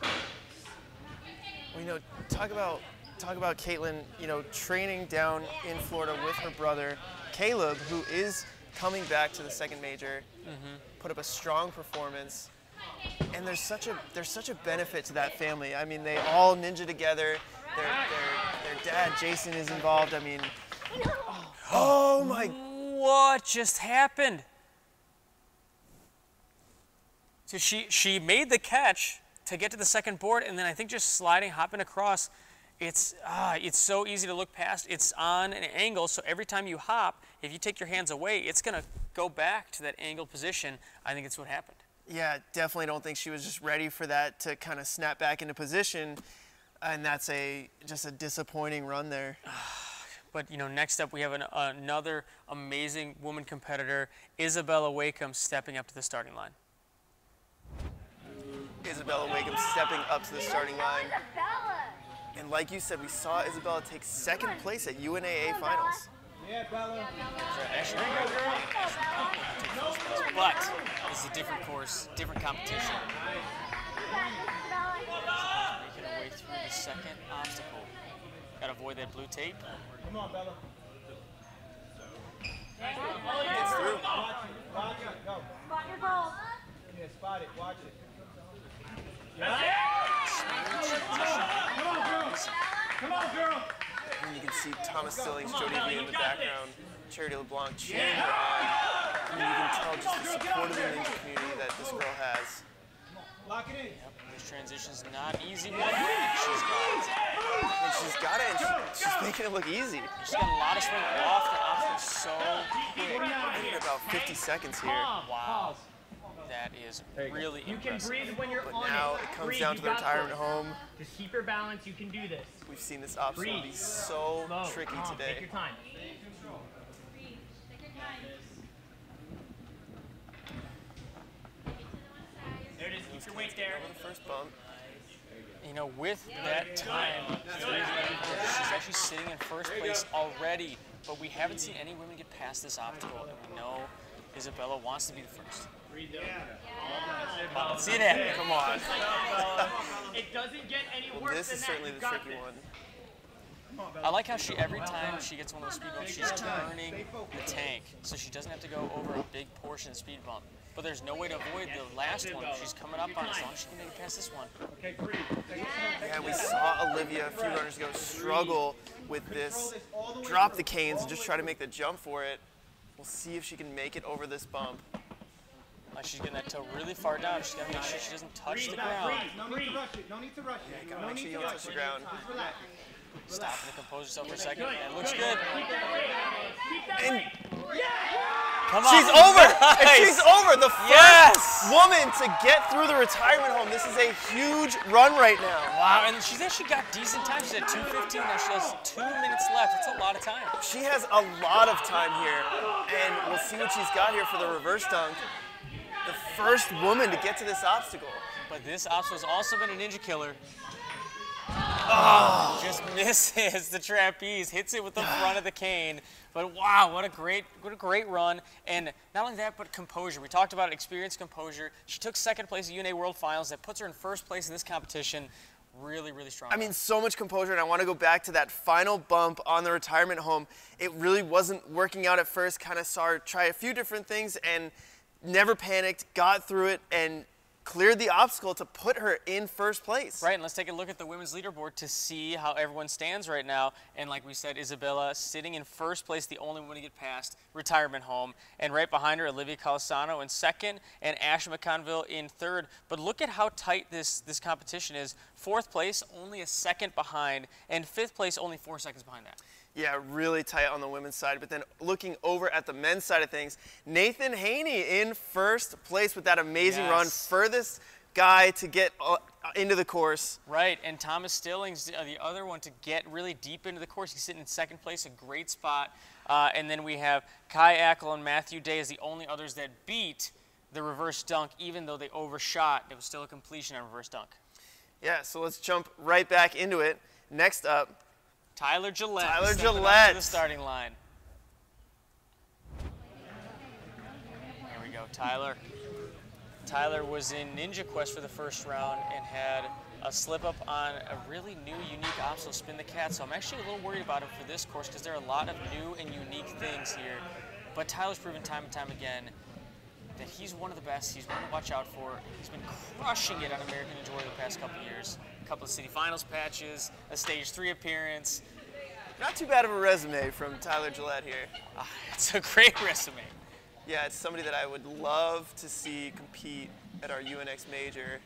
Well, you know, talk about Kaylynn, you know, training down in Florida with her brother, Caleb, who is coming back to the second major, put up a strong performance. And there's such a benefit to that family. I mean, they all ninja together. Their dad, Jason, is involved. I mean, oh my! What just happened? So she made the catch to get to the second board, and then I think just sliding, hopping across. It's so easy to look past. It's on an angle, so every time you hop, if you take your hands away, it's gonna go back to that angled position. I think it's what happened. Yeah, definitely don't think she was just ready for that to kind of snap back into position, and that's just a disappointing run there. But you know, next up we have another amazing woman competitor, Isabella Wakeham, stepping up to the starting line. Isabella Wakeham stepping up to the starting line. And like you said, we saw Isabella take second place at UNAA finals. Yeah, Bella. Actually, but it's a different course, different competition. Making her way through the second obstacle. Gotta avoid that blue tape. Come on, Bella. Gets through. Watch it, go. Spot your goal. Yeah, spot it, watch it. Come on, girl. Come on, girl. And you can see Thomas Stillings, Olivia in the background, Charity LeBlanc cheering her on. I mean, you can tell just the support of the ninja community that this girl has. Lock it in. Yep, this transition's not easy, but she's got it. And she's got it, and she's making it look easy. She's got a lot of swing off the obstacle so quick. In about 50 seconds here. Wow. That is really You can impressive. breathe when you're But on now it. it comes Breathe, down you to the got retirement this. home. Just keep your balance. You can do this. We've seen this obstacle be Breathe. so Slow, tricky calm, today. Take your time. There it is. Keep your weight there. Over the first bump. You know, with that time, she's actually sitting in first place already, but we haven't seen any women get past this obstacle, and we know Isabella wants to be the first. Let's see it happen. Come on. It doesn't get any worse This than is that. certainly You've the got tricky this. one. I like how every time she gets one of those speed bumps, she's turning the tank, so she doesn't have to go over a big portion of speed bump. But there's no way to avoid the last one she's coming up on, as long as she can make it past this one. Okay, breathe. Yeah, we saw Olivia a few runners ago struggle with this, drop the canes and just try to make the jump for it. We'll see if she can make it over this bump. Like she's getting that toe really far down. She's got to make sure she doesn't touch the ground. No need to rush it. No need to rush it. Gotta No make need sure to you don't rush touch the it. ground. Just relax. Stop and compose yourself for a second. That looks good. Keep that And weight. Come on. She's over! And Nice. she's over! The first Yes. woman to get through the retirement home. This is a huge run right now. Wow, and she's actually got decent time. She's at 2:15 now. She has 2 minutes left. That's a lot of time. She has a lot of time here, and we'll see what she's got here for the reverse dunk. The first woman to get to this obstacle. But this obstacle's also been a ninja killer. Oh, just misses the trapeze, hits it with the front of the cane. But wow, what a great run. And not only that, but composure. We talked about experience, composure. She took second place at UNA World Finals. That puts her in first place in this competition. Really, really strong. I mean, so much composure, and I want to go back to that final bump on the retirement home. It really wasn't working out at first. Kind of saw her try a few different things and never panicked, got through it, and cleared the obstacle to put her in first place. Right, and let's take a look at the women's leaderboard to see how everyone stands right now. And like we said, Isabella sitting in first place, the only one to get past retirement home. And right behind her, Olivia Calisano in second, and Ash McConville in third. But look at how tight this competition is. Fourth place, only a second behind, and fifth place, only 4 seconds behind that. Yeah, really tight on the women's side. But then looking over at the men's side of things, Nathan Haney in first place with that amazing run. Furthest guy to get into the course. Right, and Thomas Stillings, the other one to get really deep into the course. He's sitting in second place, a great spot. And then we have Kai Ackel and Matthew Day as the only others that beat the reverse dunk, even though they overshot. It was still a completion on reverse dunk. Yeah, so let's jump right back into it. Next up, Tyler Gillette. Tyler stepping up Gillette. to the starting line. There we go, Tyler. Tyler was in Ninja Quest for the first round and had a slip up on a really new, unique obstacle, spin the cat. So I'm actually a little worried about him for this course because there are a lot of new and unique things here. But Tyler's proven time and time again that he's one of the best. He's one to watch out for. He's been crushing it on American Ninja Warrior the past couple years. A couple of city finals patches, a stage 3 appearance. not too bad of a resume from Tyler Gillette here. It's a great resume. Yeah, it's somebody that I would love to see compete at our UNX major.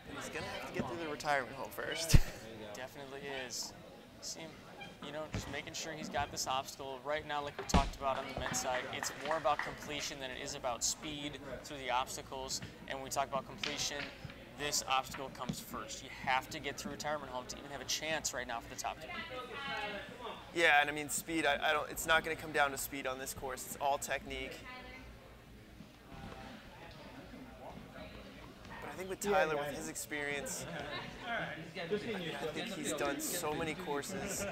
And he's gonna have to get through the retirement home first. Definitely is. See him, you know, just making sure he's got this obstacle. Right now, like we talked about on the men's side, it's more about completion than it is about speed through the obstacles. And when we talk about completion, this obstacle comes first. You have to get through retirement home to even have a chance right now for the top two. Yeah, and I mean speed, I don't. It's not going to come down to speed on this course. It's all technique. But I think with Tyler, with his experience, I think he's done so many courses.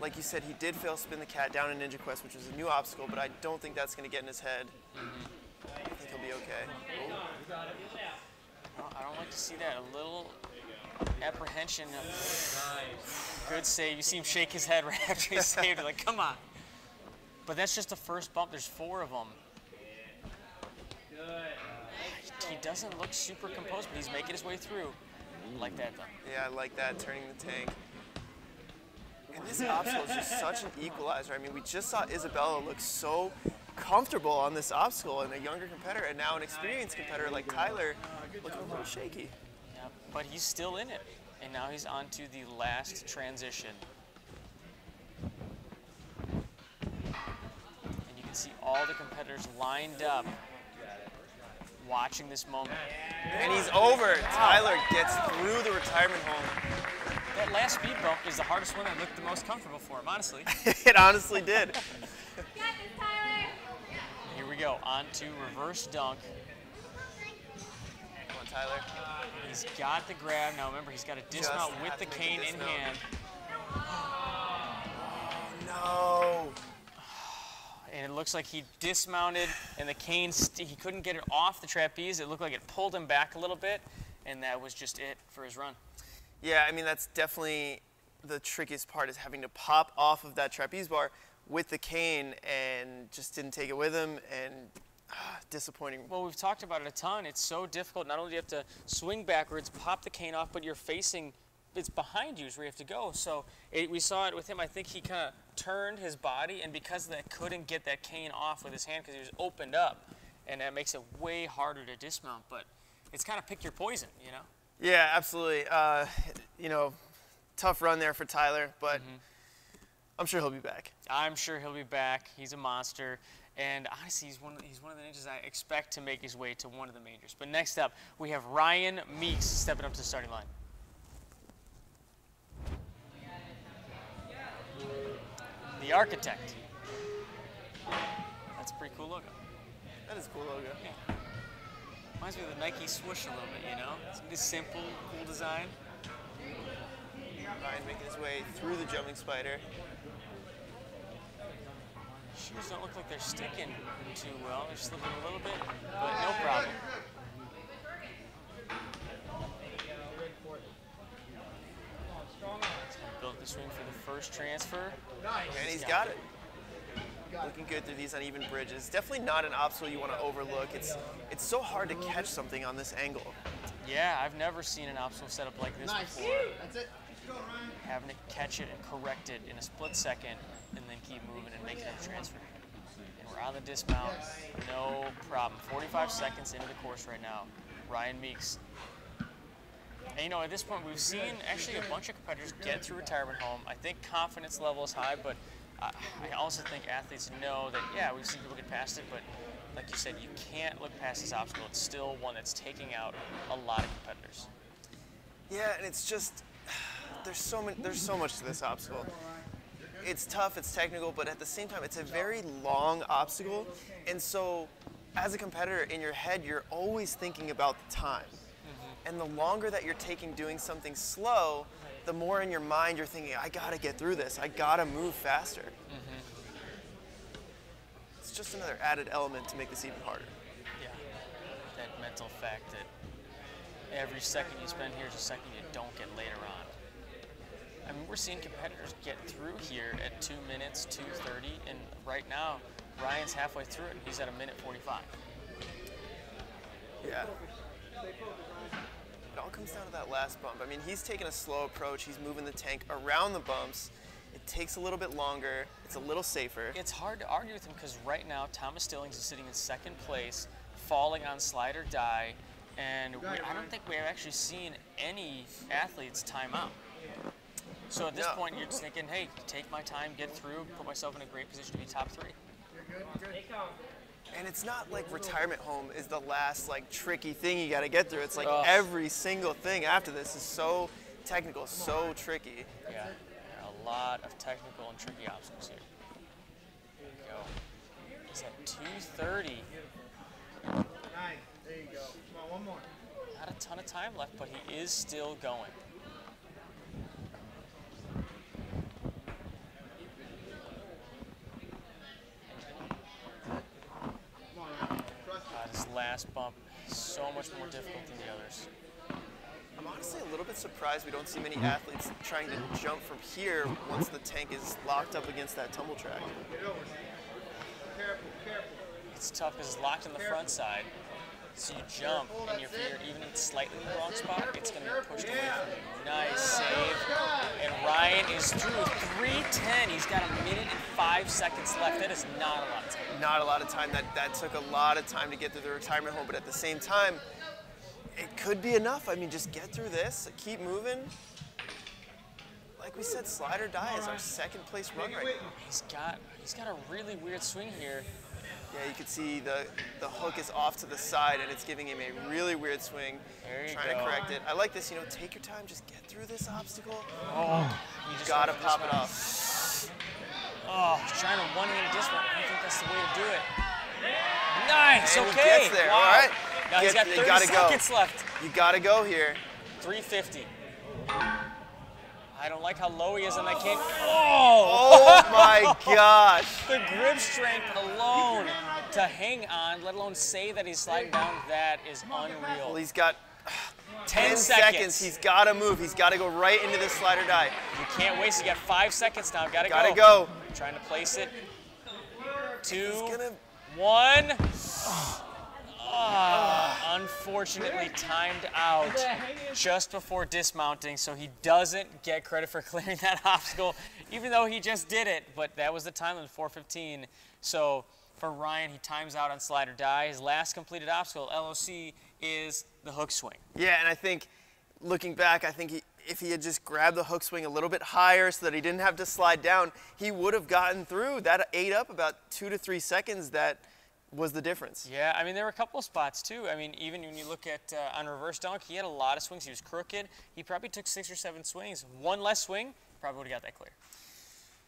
Like you said, he did fail spin the cat down in Ninja Quest, which was a new obstacle, but I don't think that's going to get in his head. I think he'll be okay. Well, I don't like to see that. A little apprehension. Good save. You see him shake his head right after he saved it. Like, come on. But that's just the first bump. There's 4 of them. He doesn't look super composed, but he's making his way through. Like that, though. Yeah, I like that, turning the tank. And this obstacle is just such an equalizer. I mean, we just saw Isabella look so comfortable on this obstacle, and a younger competitor, and now an experienced competitor like Tyler looking a little shaky. Yeah, but he's still in it. And now he's on to the last transition. And you can see all the competitors lined up watching this moment. And he's over. Tyler gets through the retirement home. That last speed bump is the hardest one that looked the most comfortable for him, honestly. It honestly did. Got this, Tyler. Here we go, on to reverse dunk. Come on, Tyler. He's got the grab. Now remember, he's got to dismount Just with have the to make cane the in dismount. hand. No. And it looks like he dismounted, and the cane, he couldn't get it off the trapeze. It looked like it pulled him back a little bit, and that was just it for his run. Yeah, I mean, that's definitely the trickiest part, is having to pop off of that trapeze bar with the cane, and just didn't take it with him, and disappointing. Well, we've talked about it a ton. It's so difficult. Not only do you have to swing backwards, pop the cane off, but you're facing, it's behind you is where you have to go. So we saw it with him. I think he kind of turned his body, and because of that, couldn't get that cane off with his hand because he was opened up, and that makes it way harder to dismount. But it's kind of pick your poison, you know? Yeah, absolutely. You know, tough run there for Tyler, but I'm sure he'll be back. I'm sure he'll be back. He's a monster. And honestly, he's one of the ninjas I expect to make his way to one of the majors. But next up, we have Ryan Meeks stepping up to the starting line. The Architect. That's a pretty cool logo. That is a cool logo. Yeah. Reminds me of the Nike swoosh a little bit, you know? It's a simple, cool design. Ryan making his way through the jumping spider. Shoes don't look like they're sticking too well. They're slipping a little bit, but no problem. Built the swing for the first transfer. And he's got it. Looking good through these uneven bridges. Definitely not an obstacle you want to overlook. It's so hard to catch something on this angle. Yeah, I've never seen an obstacle set up like this before. That's it. Having to catch it and correct it in a split second and then keep moving and making a transfer. And we're on the dismount, no problem. 45 seconds into the course right now. Ryan Meeks. And you know, at this point, we've seen actually a bunch of competitors get through retirement home. I think confidence level is high, but I also think athletes know that, yeah, we've seen people get past it, but like you said, you can't look past this obstacle. It's still one that's taking out a lot of competitors. Yeah, and it's just, there's so much to this obstacle. It's tough, it's technical, but at the same time, it's a very long obstacle. And so, as a competitor, in your head, you're always thinking about the time. And the longer that you're taking doing something slow, the more in your mind you're thinking, I gotta get through this, I gotta move faster. It's just another added element to make this even harder. Yeah, that mental fact that every second you spend here is a second you don't get later on. I mean, we're seeing competitors get through here at 2 minutes, 2:30, and right now, Ryan's halfway through it, and he's at 1:45. Yeah. It all comes down to that last bump. I mean, he's taking a slow approach. He's moving the tank around the bumps. It takes a little bit longer. It's a little safer. It's hard to argue with him because right now, Thomas Stillings is sitting in second place, falling on slide or die, and I don't think we have actually seen any athletes time out. So at this point, you're just thinking, hey, take my time, get through, put myself in a great position to be top 3. And it's not like retirement home is the last like tricky thing you got to get through. It's like every single thing after this is so technical, so tricky. Yeah, a lot of technical and tricky obstacles here. There you go. He's at 2:30. Nice. There you go. Come on, one more. Not a ton of time left, but he is still going. His last bump, so much more difficult than the others. I'm honestly a little bit surprised we don't see many athletes trying to jump from here once the tank is locked up against that tumble track. It's tough because it's locked on the front side. So you jump, and if you're even slightly in the wrong spot, it's going to be pushed away from you. Nice save. And Ryan is through 3:10. He's got 1:05 left. That is not a lot of time. Not a lot of time. That took a lot of time to get through the retirement home, but at the same time, it could be enough. I mean, just get through this, keep moving. Like we said, slide or die is our second place run right now. He's got a really weird swing here. Yeah, you can see the hook is off to the side and it's giving him a really weird swing. There you trying go. to correct it. I like this, you know, take your time, just get through this obstacle. Oh, you just gotta pop it off. Oh, he's trying to one-handed dismount. I don't think that's the way to do it. Nice, And okay. he gets there, wow. all right. Now he's got 30 seconds left. You gotta go here. 350. I don't like how low he is on that kick. Oh! Oh my gosh. The grip strength alone to hang on, let alone say that he's sliding down, that is unreal. Well, he's got 10 seconds. He's gotta move. He's gotta go right into this slide or die. You can't waste. You got 5 seconds now. Gotta go. Trying to place it. 2, gonna... 1. Unfortunately timed out just before dismounting, so he doesn't get credit for clearing that obstacle, even though he just did it. But that was the time limit, 4:15. So for Ryan, he times out on slide or die. His last completed obstacle, LOC, is the hook swing. Yeah, and I think, looking back, I think if he had just grabbed the hook swing a little bit higher so that he didn't have to slide down, he would have gotten through. That ate up about 2 to 3 seconds. That was the difference. Yeah, I mean, there were a couple of spots, too. I mean, even when you look at on reverse dunk, he had a lot of swings. He was crooked. He probably took 6 or 7 swings. One less swing, probably would have got that clear.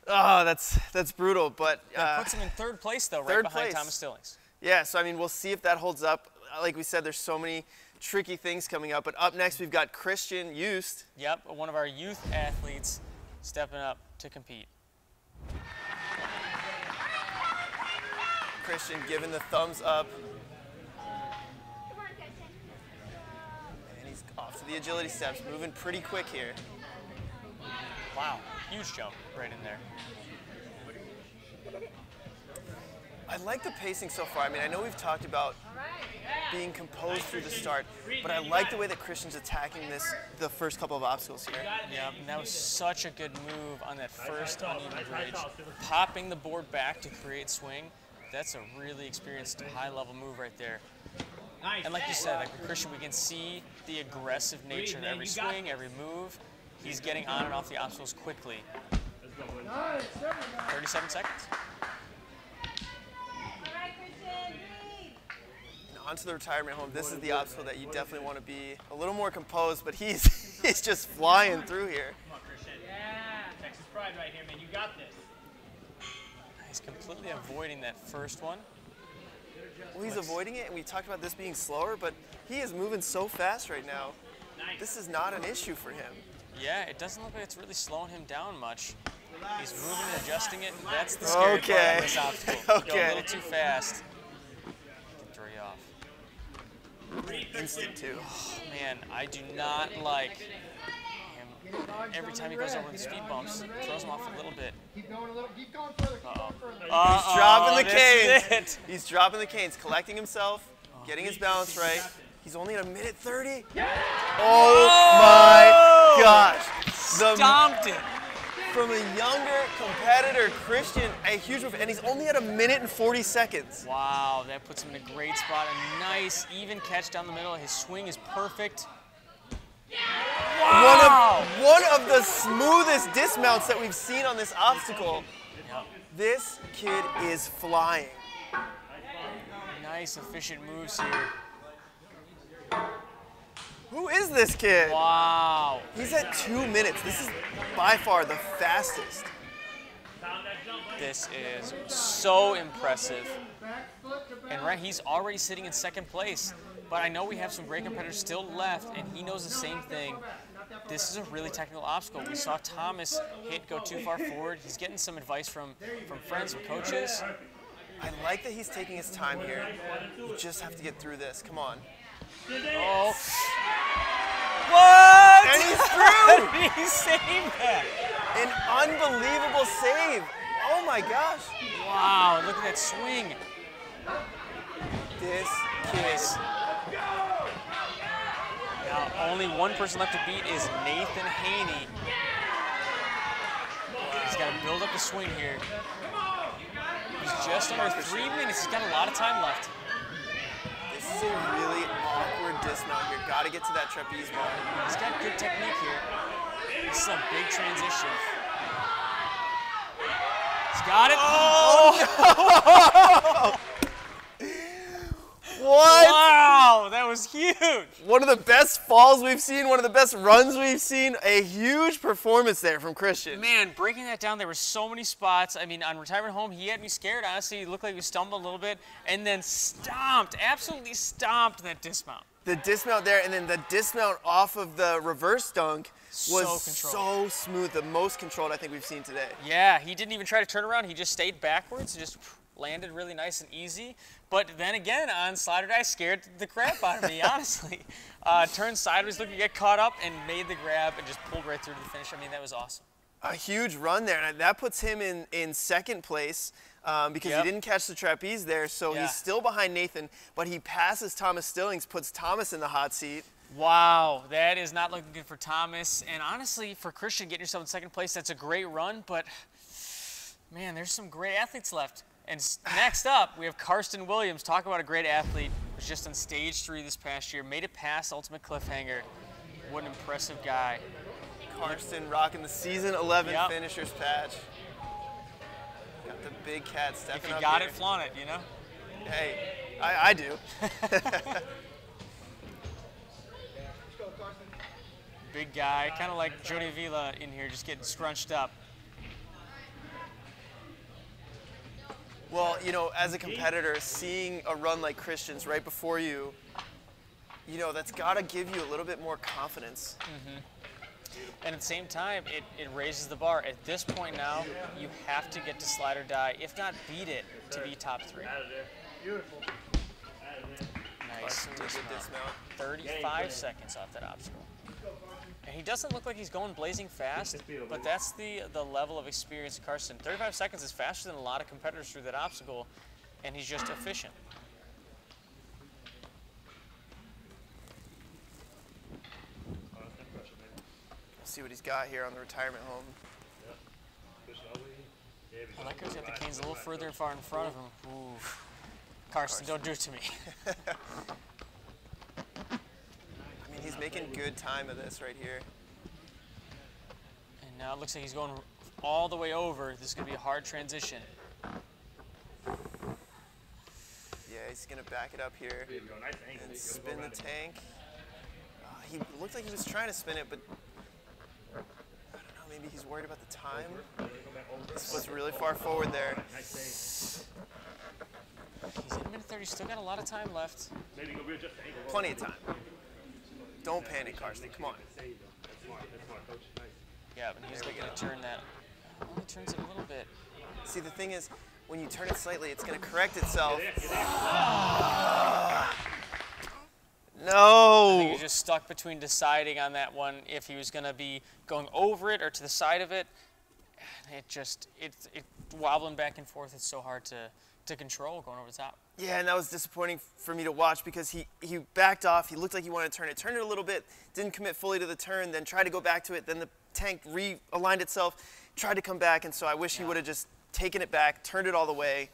Oh, that's brutal. But that puts him in 3rd place, though, right behind Thomas Stillings. Yeah, so I mean, we'll see if that holds up. Like we said, there's so many tricky things coming up. But up next, we've got Christian Just. Yep, one of our youth athletes stepping up to compete. Christian giving the thumbs up. And he's off to the agility steps, moving pretty quick here. Wow, huge jump right in there. I like the pacing so far. I mean, I know we've talked about being composed through the start, but I like the way that Christian's attacking the first couple of obstacles here. Yeah, and that was such a good move on that first uneven bridge. Popping the board back to create swing, that's a really experienced high-level move right there. And like you said, like with Christian, we can see the aggressive nature of every swing, every move. He's getting on and off the obstacles quickly. 37 seconds. Onto the retirement home. This is the obstacle that you definitely want to be a little more composed, but he's just flying through here. Come on, Christian. Yeah. Texas pride right here, man. You got this. He's completely avoiding that first one. Well, he's avoiding it, and we talked about this being slower, but he is moving so fast right now. Nice. This is not an issue for him. Yeah, it doesn't look like it's really slowing him down much. He's moving and adjusting it. That's the scary part of this obstacle. You go a little too fast, it can throw you off. Instant too. Oh, man, I do not like him. Every time he goes over the speed bumps, it throws him off a little bit. Keep going a little, keep going further, keep going further. He's dropping the this is canes. it. He's dropping the canes, collecting himself, getting his balance right. He's only at 1:30. Oh my gosh. Stomped it. From a younger competitor, Christian, a huge move, and he's only at 1:40. Wow, that puts him in a great spot. A nice, even catch down the middle. His swing is perfect. Wow! One of the smoothest dismounts that we've seen on this obstacle. Yep. This kid is flying. Nice, efficient moves here. Who is this kid? Wow. He's at 2 minutes. This is by far the fastest. This is so impressive. And right, he's already sitting in 2nd place. But I know we have some great competitors still left, and he knows the same thing. This is a really technical obstacle. We saw Tomas go too far forward. He's getting some advice from friends and coaches. I like that he's taking his time here. You just have to get through this. Come on. Oh. What? And he's through! He saved that. An unbelievable save. Oh my gosh. Wow, look at that swing. This kid. Now, only one person left to beat is Nathan Haney. He's got to build up the swing here. He's just under 3 minutes. He's got a lot of time left. This is a really awkward dismount here. Got to get to that trapeze bar. He's got good technique here. This is a big transition. He's got it. Oh! What? Wow, that was huge. One of the best falls we've seen, one of the best runs we've seen. A huge performance there from Christian. Man, breaking that down, there were so many spots. I mean, on retirement home, he had me scared, honestly. He looked like he stumbled a little bit, and then stomped, absolutely stomped that dismount. The dismount there, and then the dismount off of the reverse dunk was so smooth. The most controlled I think we've seen today. Yeah, he didn't even try to turn around. He just stayed backwards and just landed really nice and easy. But then again, on slider die, scared the crap out of me, honestly. Turned sideways, looking to get caught up, and made the grab and just pulled right through to the finish. I mean, that was awesome. A huge run there, and that puts him in 2nd place because he didn't catch the trapeze there, so he's still behind Nathan, but he passes Thomas Stillings, puts Tomas in the hot seat. Wow, that is not looking good for Tomas. And honestly, for Christian, getting yourself in 2nd place, that's a great run, but man, there's some great athletes left. And next up, we have Karsten Williams. Talk about a great athlete. Was just on stage 3 this past year. Made it past Ultimate Cliffhanger. What an impressive guy. Karsten rocking the season 11 Yep. finishers patch. Got the big cat stepping If you up got here. it, flaunt it, you know? Hey, I do. Big guy, kind of like Jody Vila in here, just getting scrunched up. Well, you know, as a competitor, seeing a run like Christian's right before you, you know, that's got to give you a little bit more confidence. And at the same time, it raises the bar. At this point now, you have to get to slide or die, if not beat it, to be top 3. Beautiful. Nice Carson with a good dismount. dismount. 35 seconds off that obstacle. And he doesn't look like he's going blazing fast, but that's the level of experience of Carson. 35 seconds is faster than a lot of competitors through that obstacle, and he's just efficient. Let's see what he's got here on the retirement home. I like how he's got the canes a little further far in front of him. Ooh. Carson, don't do it to me. I mean, he's making good time of this right here. And now it looks like he's going all the way over. This is going to be a hard transition. Yeah, he's going to back it up here and spin the tank. He looked like he was trying to spin it, but I don't know, maybe he's worried about the time. This was really far forward there. He's in a minute 30, still got a lot of time left. Plenty of time. Don't panic, Karsten, come on. Yeah, but he's looking to turn that. Only turns it a little bit. See, the thing is, when you turn it slightly, it's going to correct itself. I think No! he's just stuck between deciding on that one if he was going to be going over it or to the side of it. It's wobbling back and forth. It's so hard to control going over the top. Yeah, and that was disappointing for me to watch because he backed off. He looked like he wanted to turn it. Turned it a little bit, didn't commit fully to the turn, then tried to go back to it. Then the tank realigned itself, tried to come back, and so I wish he would have just taken it back, turned it all the way,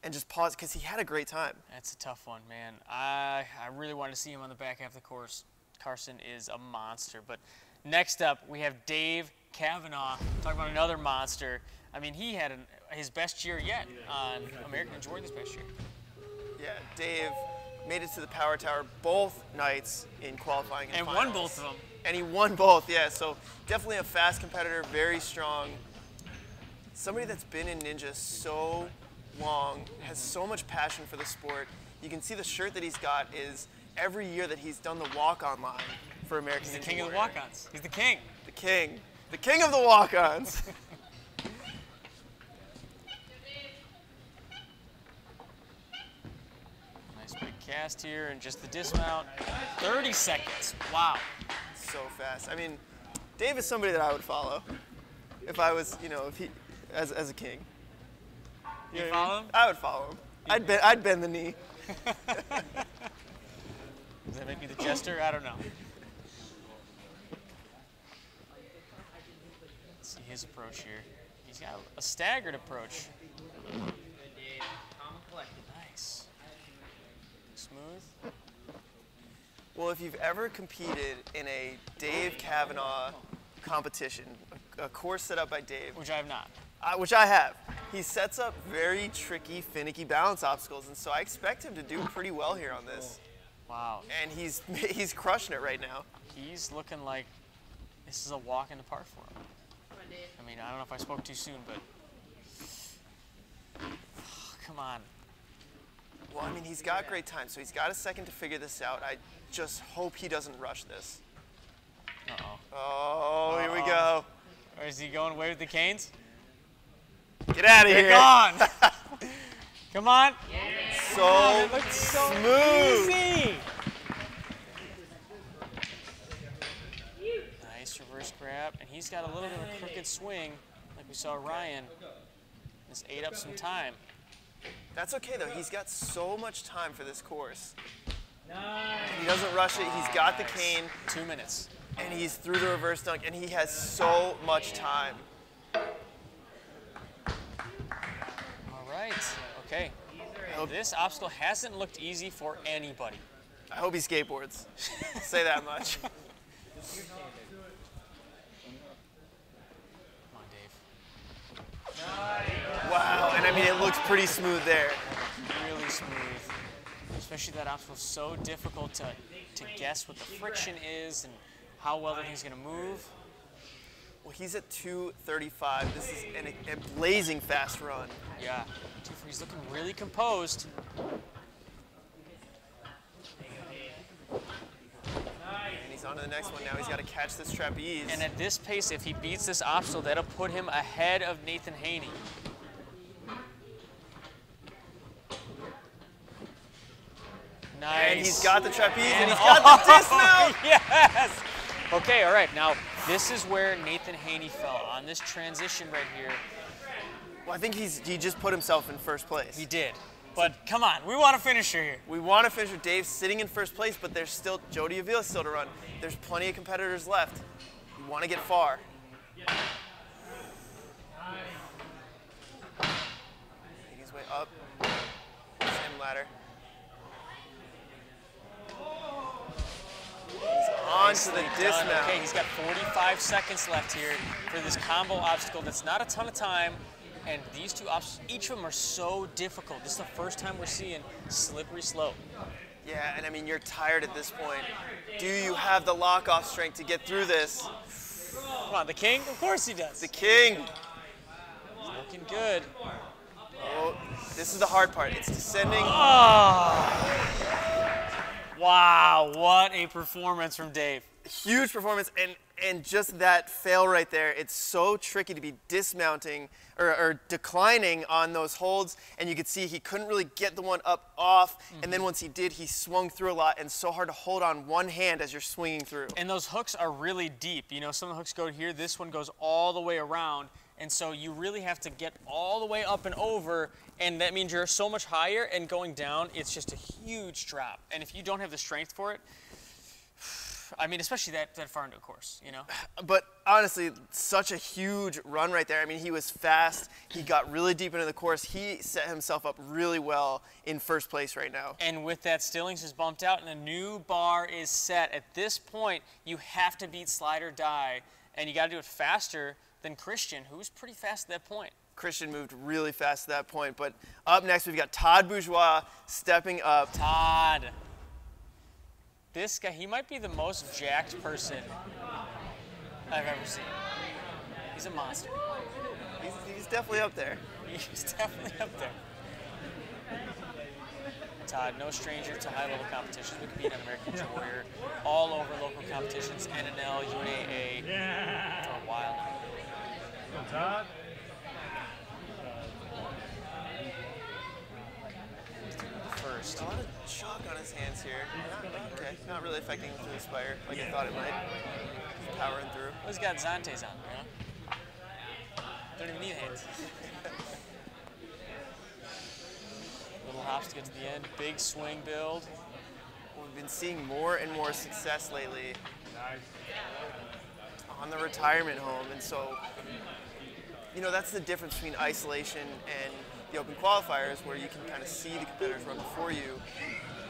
and just paused because he had a great time. That's a tough one, man. I really wanted to see him on the back half of the course. Carson is a monster. But next up, we have Dave Kavanaugh. Talk about another monster. I mean, he had his best year yet on American Jordan this past year. Yeah, Dave made it to the Power Tower both nights in qualifying and And finals. won both of them. And he won both, yeah. So definitely a fast competitor, very strong. Somebody that's been in Ninja so long, has so much passion for the sport. You can see the shirt that he's got is every year that he's done the walk-on line for American He's the Ninja king of the Warrior. walk-ons. He's the king. The king of the walk-ons. Nice big cast here and just the dismount. 30 seconds. Wow. So fast. I mean, Dave is somebody that I would follow if I was, you know, if he, as a king. You know what I mean? follow him? I would follow him. I'd bend the knee. Does that make me the jester? I don't know. Let's see his approach here. He's got a staggered approach. Nice. Smooth. Well, if you've ever competed in a Dave Kavanaugh competition, a course set up by Dave, Which I have not. which I have, he sets up very tricky, finicky balance obstacles, and so I expect him to do pretty well here on this. Wow. And he's crushing it right now. He's looking like this is a walk in the park for him. I mean, I don't know if I spoke too soon, but come on. Well, I mean, he's got great time, so he's got a second to figure this out. I just hope he doesn't rush this. Uh-oh. Oh, here we go. Or is he going away with the canes? Get out of They're here. gone. Come on. So It looks so smooth. easy. Nice reverse grab, and he's got a little bit of a crooked swing, like we saw Ryan. This ate up some time. That's okay, though. He's got so much time for this course. He doesn't rush it. He's got the cane, 2 minutes. and he's through the reverse dunk, and he has so much time. All right. Okay. This obstacle hasn't looked easy for anybody. I hope he skateboards. Say that much. looks pretty smooth there. Really smooth. Especially that obstacle is so difficult to guess what the friction is and how well the thing's going to move. Well, he's at 2:35. This is a blazing fast run. Yeah, he's looking really composed. And he's on to the next one now. He's got to catch this trapeze. And at this pace, if he beats this obstacle, that'll put him ahead of Nathan Haney. Nice. And he's got the trapeze, and he's got the dismount! Yes! Okay, all right. Now, this is where Nathan Haney fell on this transition right here. Well, I think he just put himself in first place. He did. But come on, we want a finisher here. We want to finish with Dave sitting in first place, but there's still Jody Avila still to run. There's plenty of competitors left. We want to get far. Making his way up. Same ladder. On to the dismount. Okay, he's got 45 seconds left here for this combo obstacle. That's not a ton of time, and these two obstacles, each of them are so difficult. This is the first time we're seeing slippery slope. Yeah, and I mean, you're tired at this point. Do you have the lock-off strength to get through this? Come on, the king? Of course he does. The king. He's looking good. Oh, this is the hard part. It's descending. Oh. Wow, what a performance from Dave. Huge performance, and just that fail right there, it's so tricky to be dismounting or declining on those holds, and you could see he couldn't really get the one up off, and then once he did, he swung through a lot, and so hard to hold on one hand as you're swinging through. And those hooks are really deep. You know, some of the hooks go here, this one goes all the way around, and so you really have to get all the way up and over, and that means you're so much higher, and going down, it's just a huge drop. And if you don't have the strength for it, I mean, especially that far into a course, you know? But honestly, such a huge run right there. I mean, he was fast. He got really deep into the course. He set himself up really well in first place right now. And with that, Stillings is bumped out, and a new bar is set. At this point, you have to beat Slide or Die, and you got to do it faster than Christian, who was pretty fast at that point. Christian moved really fast at that point. But up next, we've got Todd Bourgeois stepping up. Todd. This guy, he might be the most jacked person I've ever seen. He's a monster. He's definitely up there. He's definitely up there. Todd, no stranger to high-level competitions. We compete on American Ninja Warrior, all over local competitions, NNL, UNAA, for a while now. Todd. First. A lot of chalk on his hands here. Okay, not really affecting him through the spire like I thought it might. He's powering through. Well, he's got Zantes on, you know? Don't even need hands. Little hops to get to the end. Big swing build. We've been seeing more and more success lately on the retirement home, and so, you know, that's the difference between isolation and the open qualifiers, where you can kind of see the competitors run before you,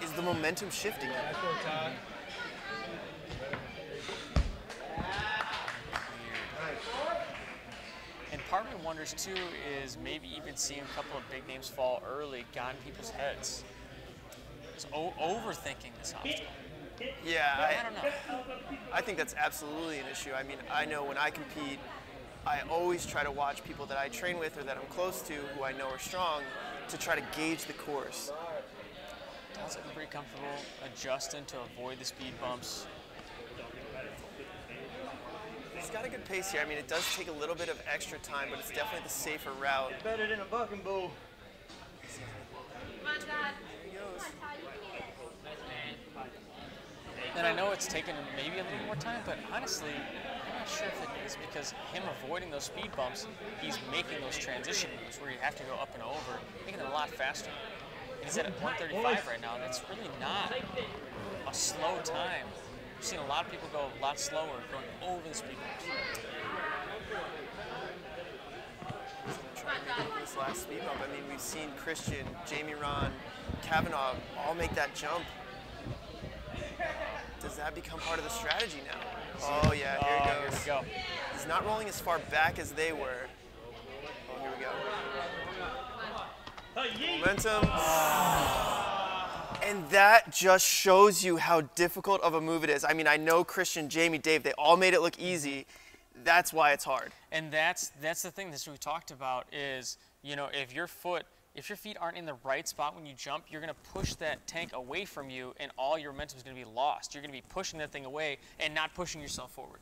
is the momentum shifting. And part of me wonders too is maybe even seeing a couple of big names fall early got in people's heads. Just overthinking this obstacle. Yeah, I don't know. I think that's absolutely an issue. I mean, I know when I compete, I always try to watch people that I train with or that I'm close to, who I know are strong, to try to gauge the course. That's looking pretty comfortable, adjusting to avoid the speed bumps. He's got a good pace here. I mean, it does take a little bit of extra time, but it's definitely the safer route. Better than a bucking bull. Come on, Todd. There he goes. Come on, Todd, you can get it. And I know it's taken maybe a little more time, but honestly, I'm not sure if it is, because him avoiding those speed bumps, he's making those transition moves where you have to go up and over, making it a lot faster. And he's at 135 right now, and that's really not a slow time. I've seen a lot of people go a lot slower, going over the speed bumps. Trying to make this last speed bump. I mean, we've seen Christian, Jamie Ron, Kavanaugh all make that jump. Does that become part of the strategy now? Oh yeah, here he goes. Here we go. He's not rolling as far back as they were. Oh, here we go. Momentum. And that just shows you how difficult of a move it is. I mean, I know Christian, Jamie, Dave, they all made it look easy. That's why it's hard. And that's the thing that we talked about is, you know, if your feet aren't in the right spot when you jump, you're going to push that tank away from you, and all your momentum is going to be lost. You're going to be pushing that thing away and not pushing yourself forward.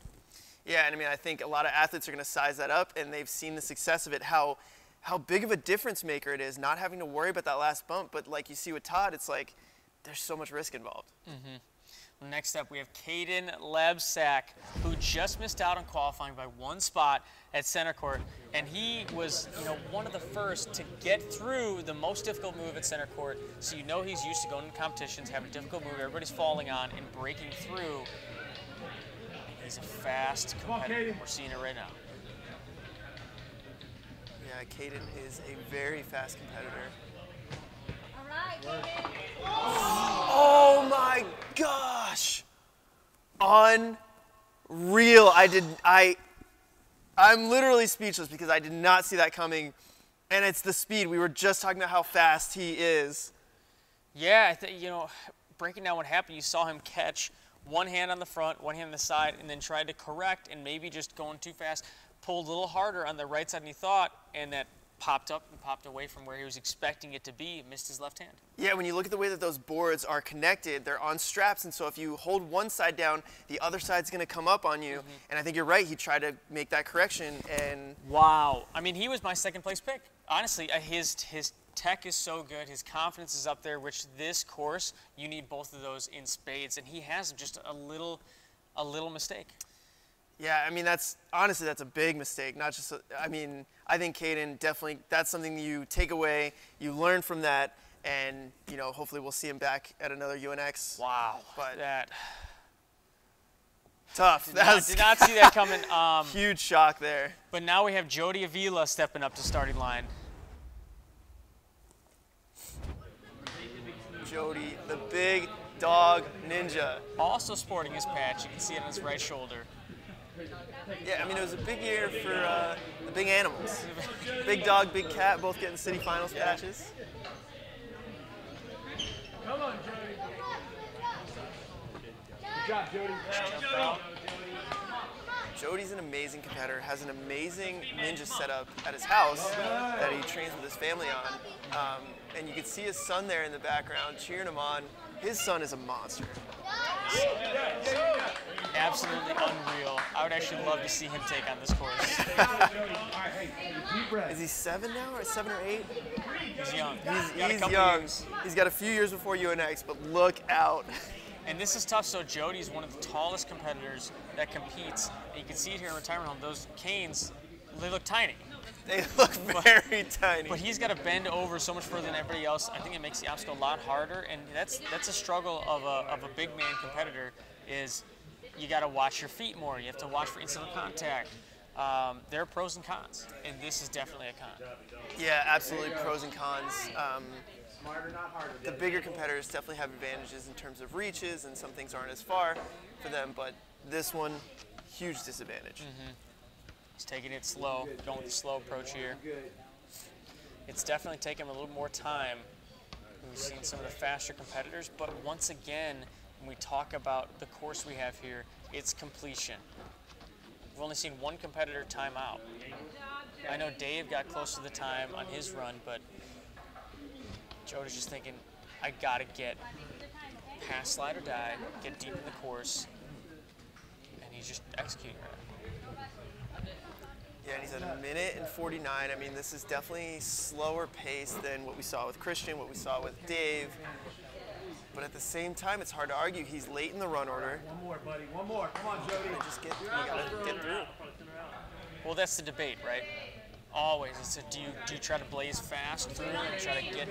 Yeah, and I mean, I think a lot of athletes are going to size that up, and they've seen the success of it, how big of a difference maker it is, not having to worry about that last bump. But like you see with Todd, it's like there's so much risk involved. Well, next up, we have Kaylynn Lebsack, who just missed out on qualifying by 1 spot at center court, and he was, you know, one of the first to get through the most difficult move at center court. So you know he's used to going to competitions, having a difficult move everybody's falling on, and breaking through. He's a fast competitor. We're seeing it right now. Yeah, Kaylynn is a very fast competitor. All right, Kaylynn. Oh my gosh! Unreal. I'm literally speechless because I did not see that coming. And it's the speed. We were just talking about how fast he is. Yeah, you know, breaking down what happened, you saw him catch one hand on the front, one hand on the side, and then tried to correct, and maybe just going too fast, pulled a little harder on the right side than he thought, and that popped up and popped away from where he was expecting it to be, missed his left hand. Yeah, when you look at the way that those boards are connected, they're on straps, and so if you hold one side down, the other side's going to come up on you. And I think you're right, he tried to make that correction, and wow. I mean, he was my second place pick. Honestly, his tech is so good, his confidence is up there, which this course, you need both of those in spades, and he has just a little mistake. yeah, I mean, honestly, that's a big mistake. Not just, I mean, I think Kaylynn definitely, that's something you take away, you learn from that, and, you know, hopefully we'll see him back at another UNX. Wow. But that. Tough. Did not see that coming. Huge shock there. But now we have Jody Avila stepping up to starting line. Jody, the big dog ninja. Also sporting his patch. You can see it on his right shoulder. Yeah, I mean, it was a big year for the big animals. Big dog, big cat, both getting city finals patches. Come on, Jody. Good job, Jody. Jody's an amazing competitor, has an amazing ninja setup at his house that he trains with his family on. And you can see his son there in the background cheering him on. His son is a monster. Absolutely unreal. I would actually love to see him take on this course. Is he 7 now, or 7 or 8? He's young. He's young. He's got a few years before UNX, but look out. And this is tough. So Jody's one of the tallest competitors that competes. And you can see it here in retirement home. Those canes, they look tiny. They look very tiny. But he's got to bend over so much further than everybody else. I think it makes the obstacle a lot harder. And that's a struggle of a big man competitor. Is you got to watch your feet more. You have to watch for incidental contact. There are pros and cons, and this is definitely a con. Yeah, absolutely pros and cons. The bigger competitors definitely have advantages in terms of reaches, and some things aren't as far for them, but this one, huge disadvantage. He's taking it slow, going with the slow approach here. It's definitely taken him a little more time. We've seen some of the faster competitors, but once again, when we talk about the course we have here, it's completion. We've only seen one competitor time out. I know Dave got close to the time on his run, but Jody's just thinking, I gotta get past slide or die, get deep in the course, and he's just executing right. Yeah, and he's at 1:49. I mean, this is definitely slower pace than what we saw with Christian, what we saw with Dave. But at the same time, it's hard to argue. He's late in the run order. One more, buddy. One more. Come on, Jody. You gotta get through. Well, that's the debate, right? Always. It's do you try to blaze fast through and try to get,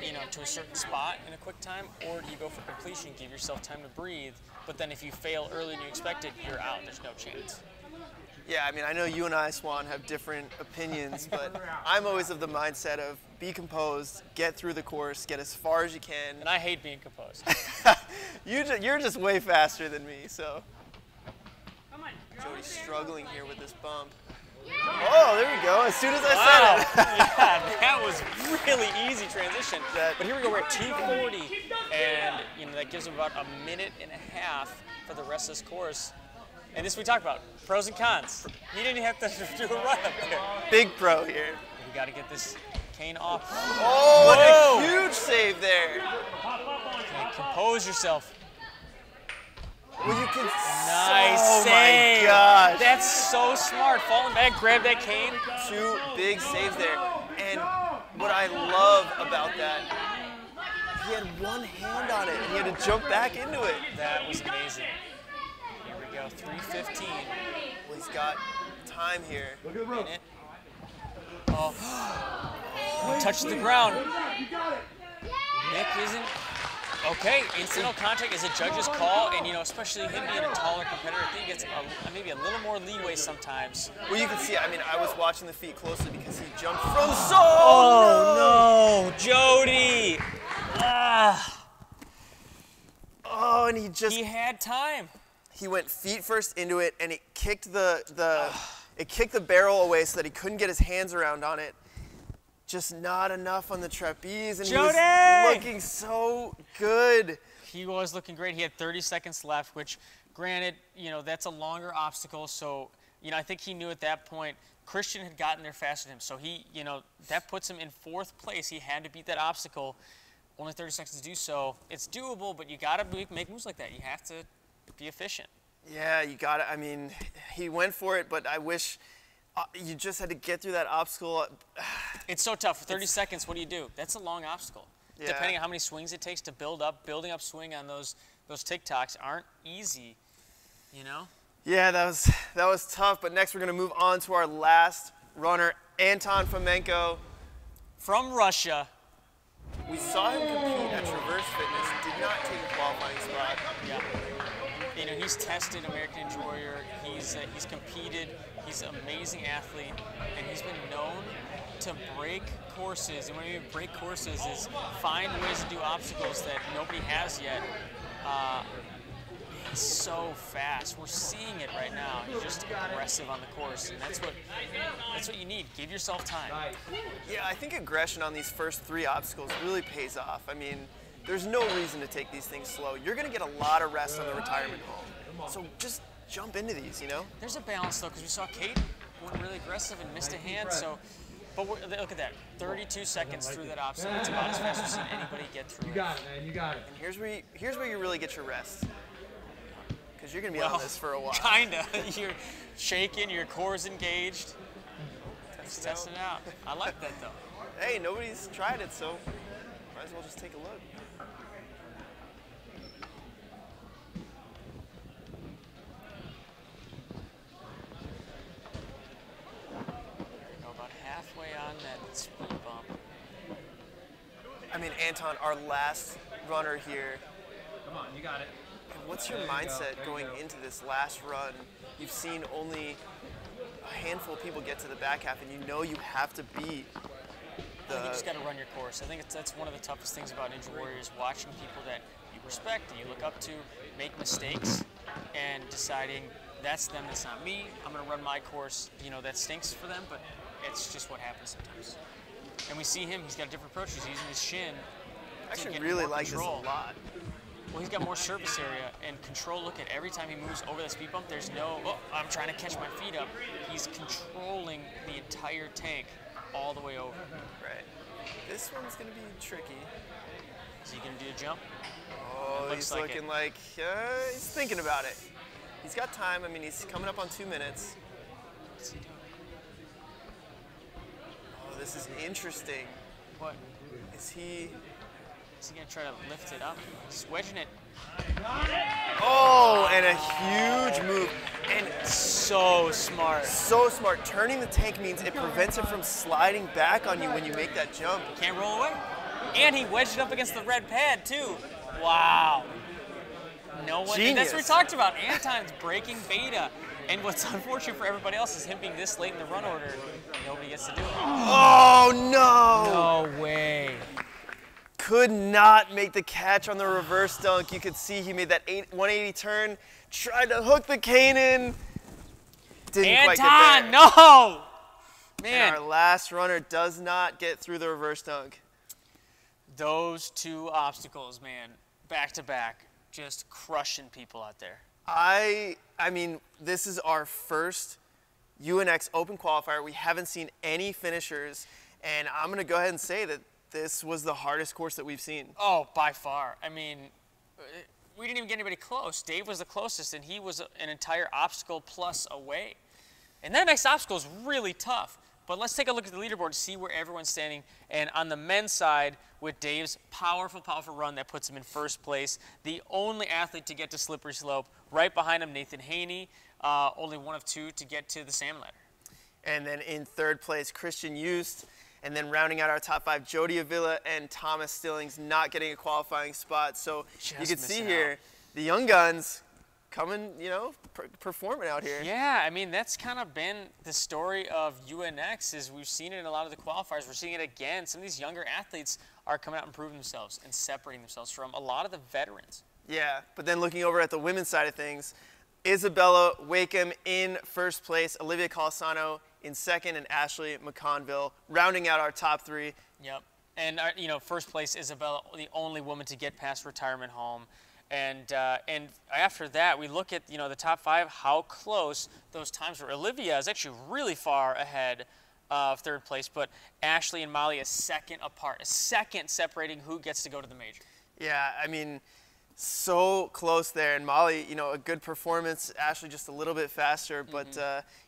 you know, to a certain spot in a quick time, or do you go for completion, give yourself time to breathe, but then if you fail earlier than you expected, you're out. There's no chance. Yeah, I mean, I know you and I, Swan, have different opinions, but I'm always of the mindset of be composed, get through the course, get as far as you can. And I hate being composed. You're just way faster than me, so. Jody's struggling here with this bump. Oh, there we go. As soon as I said it. Yeah, that was really easy transition. But here we go. We're at 240, and that gives him about a minute and a half for the rest of this course. And this we talked about pros and cons. He didn't have to do a run up there. Big pro here. We got to get this cane off. Oh, what a huge save there. Okay, compose yourself. Well, you can. Nice oh save. My gosh. That's so smart. Falling back, grab that cane. 2 big saves there. And what I love about that, he had one hand on it, and he had to jump back into it. That was amazing. Here we go, 3:15. Well, he's got time here. Look at the rope. Oh, touches the ground. Nick isn't. Okay, incidental contact is a judge's call, and especially him being a taller competitor, I think he gets maybe a little more leeway sometimes. Well, you can see, I mean, I was watching the feet closely because he jumped from so. Oh no, Jody! Ah. Oh, and he had time. He went feet first into it, and it kicked it kicked the barrel away so that he couldn't get his hands around on it. Just not enough on the trapeze, and Jody! he was looking so good. He was looking great. He had 30 seconds left, which, granted, that's a longer obstacle. So, I think he knew at that point Christian had gotten there faster than him. So he, that puts him in 4th place. He had to beat that obstacle. Only 30 seconds to do so. It's doable, but you got to make moves like that. You have to be efficient. Yeah, you got it. I mean, he went for it, but I wish you just had to get through that obstacle. It's so tough. For 30 seconds, what do? That's a long obstacle. Yeah. Depending on how many swings it takes to building up swing on those TikToks aren't easy, Yeah, that was tough. But next, we're gonna move on to our last runner, Anton Fomenko from Russia. We saw him compete at Traverse Fitness. Did not take a qualifying spot. Yeah. He's tested American Ninja Warrior. He's competed. He's an amazing athlete, and he's been known to break courses. And when I mean break courses is find ways to do obstacles that nobody has yet. He's so fast. We're seeing it right now. He's just aggressive on the course, and that's what you need. Give yourself time. Yeah, I think aggression on these first 3 obstacles really pays off. I mean, there's no reason to take these things slow. You're gonna get a lot of rest on the retirement home. So just jump into these, There's a balance though, because we saw Kate went really aggressive and missed a hand. So, but look at that, 32 seconds through that obstacle. It's about as fast as we've seen anybody get through. You got it, man. You got it. And here's where you really get your rest, because you're gonna be on this for a while. Kinda. You're shaking. Your core's engaged. Just testing it out. I like that though. Hey, nobody's tried it, so might as well just take a look. On that speed bump. I mean, Anton, our last runner here. Come on, you got it. And what's your mindset going into this last run? You've seen only a handful of people get to the back half, and you have to beat I think you just got to run your course. I think that's one of the toughest things about Ninja Warrior is watching people that you respect, that you look up to, make mistakes, and deciding that's them, that's not me. I'm going to run my course. That stinks for them, but it's just what happens sometimes. And we see him, he's got a different approach. He's using his shin. I actually really like this a lot. Well, he's got more surface area and control. Look at every time he moves over that speed bump, there's no, I'm trying to catch my feet up. He's controlling the entire tank all the way over. Right. This one's going to be tricky. Is he going to do a jump? Oh, he's looking like he's thinking about it. He's got time. I mean, he's coming up on 2 minutes. What's he doing? This is interesting. What? Is he going to try to lift it up? He's wedging it. Oh, and a huge move. And so smart. So smart. Turning the tank means it prevents it from sliding back on you when you make that jump. Can't roll away. And he wedged it up against the red pad, too. Wow. No one. Genius. That's what we talked about. Anton's breaking beta. And what's unfortunate for everybody else is him being this late in the run order. Nobody gets to do it. Oh, no. No way. Could not make the catch on the reverse dunk. You could see he made that 180 turn, tried to hook the cane in. Didn't quite get Anton, there. no! And Man, our last runner does not get through the reverse dunk. those two obstacles, man, back to back, just crushing people out there. I mean, this is our first UNX Open Qualifier. We haven't seen any finishers, and I'm going to go ahead and say that this was the hardest course that we've seen. Oh, by far. I mean, we didn't even get anybody close. Dave was the closest, and he was an entire obstacle plus away. And that next obstacle is really tough. But let's take a look at the leaderboard and see where everyone's standing. And on the men's side, with Dave's powerful, powerful run that puts him in first place, the only athlete to get to slippery slope. Right behind him, Nathan Haney, only one of two to get to the salmon ladder. And then in third place, Christian Just. And then rounding out our top 5, Jody Avila and Thomas Stillings not getting a qualifying spot. So you can see here, the young guns coming, you know, performing out here. Yeah, I mean, that's kind of been the story of UNX is we've seen it in a lot of the qualifiers. We're seeing it again. Some of these younger athletes are coming out and proving themselves and separating themselves from a lot of the veterans. Yeah, but then looking over at the women's side of things, Isabella Wakeham in first place, Olivia Colasano in second, and Ashley McConville rounding out our top 3. Yep. And, you know, first place, Isabella, the only woman to get past retirement home. And after that, we look at, you know, the top 5, how close those times were. Olivia is actually really far ahead of third place, but Ashley and Molly a second apart, a second separating who gets to go to the major. Yeah, I mean, so close there. And Molly, you know, a good performance. Ashley just a little bit faster, but,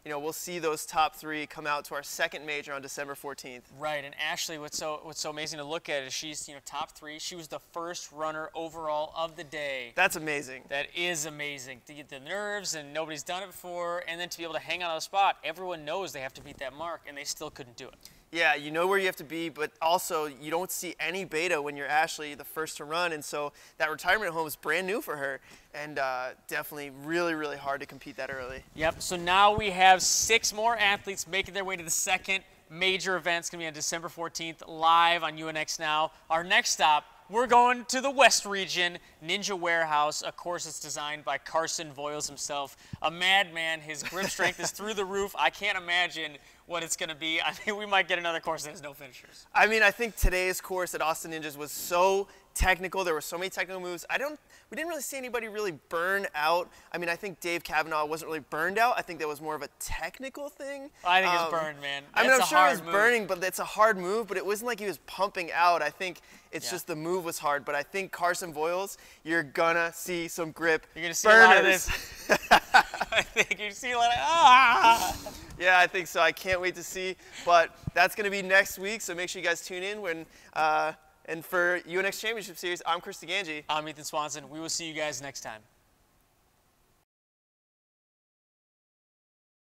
you know, we'll see those top 3 come out to our second major on December 14th. Right, and Ashley, what's so amazing to look at is she's, you know, top 3. She was the first runner overall of the day. That's amazing. That is amazing. To get the nerves, and nobody's done it before, and then to be able to hang on to the spot. Everyone knows they have to beat that mark, and they still couldn't do it. Yeah, you know where you have to be, but also you don't see any beta when you're Ashley, the first to run, and so that retirement home is brand new for her, and definitely really, really hard to compete that early. Yep, so now we have 6 more athletes making their way to the second major event. It's going to be on December 14th, live on UNX Now. Our next stop, we're going to the West region, Ninja Warehouse, a course that's designed by Carson Voiles himself. A madman, his grip strength is through the roof. I can't imagine what it's going to be. I think we might get another course that has no finishers. I mean, I think today's course at Austin Ninjas was so technical. There were so many technical moves. We didn't really see anybody really burn out. I mean, I think Dave Kavanaugh wasn't really burned out. I think that was more of a technical thing. I think it's burned, man. I mean, I'm sure it was move. burning, but it's a hard move, but it wasn't like he was pumping out. I think it's just the move was hard, but I think Carson Voiles, you're gonna see some grip. You're gonna see burners. a lot of this. I think you see a lot of, Yeah, I think so. I can't wait to see, but that's gonna be next week, so make sure you guys tune in when, and for UNX Championship Series, I'm Chris DeGangi. I'm Ethan Swanson. We will see you guys next time.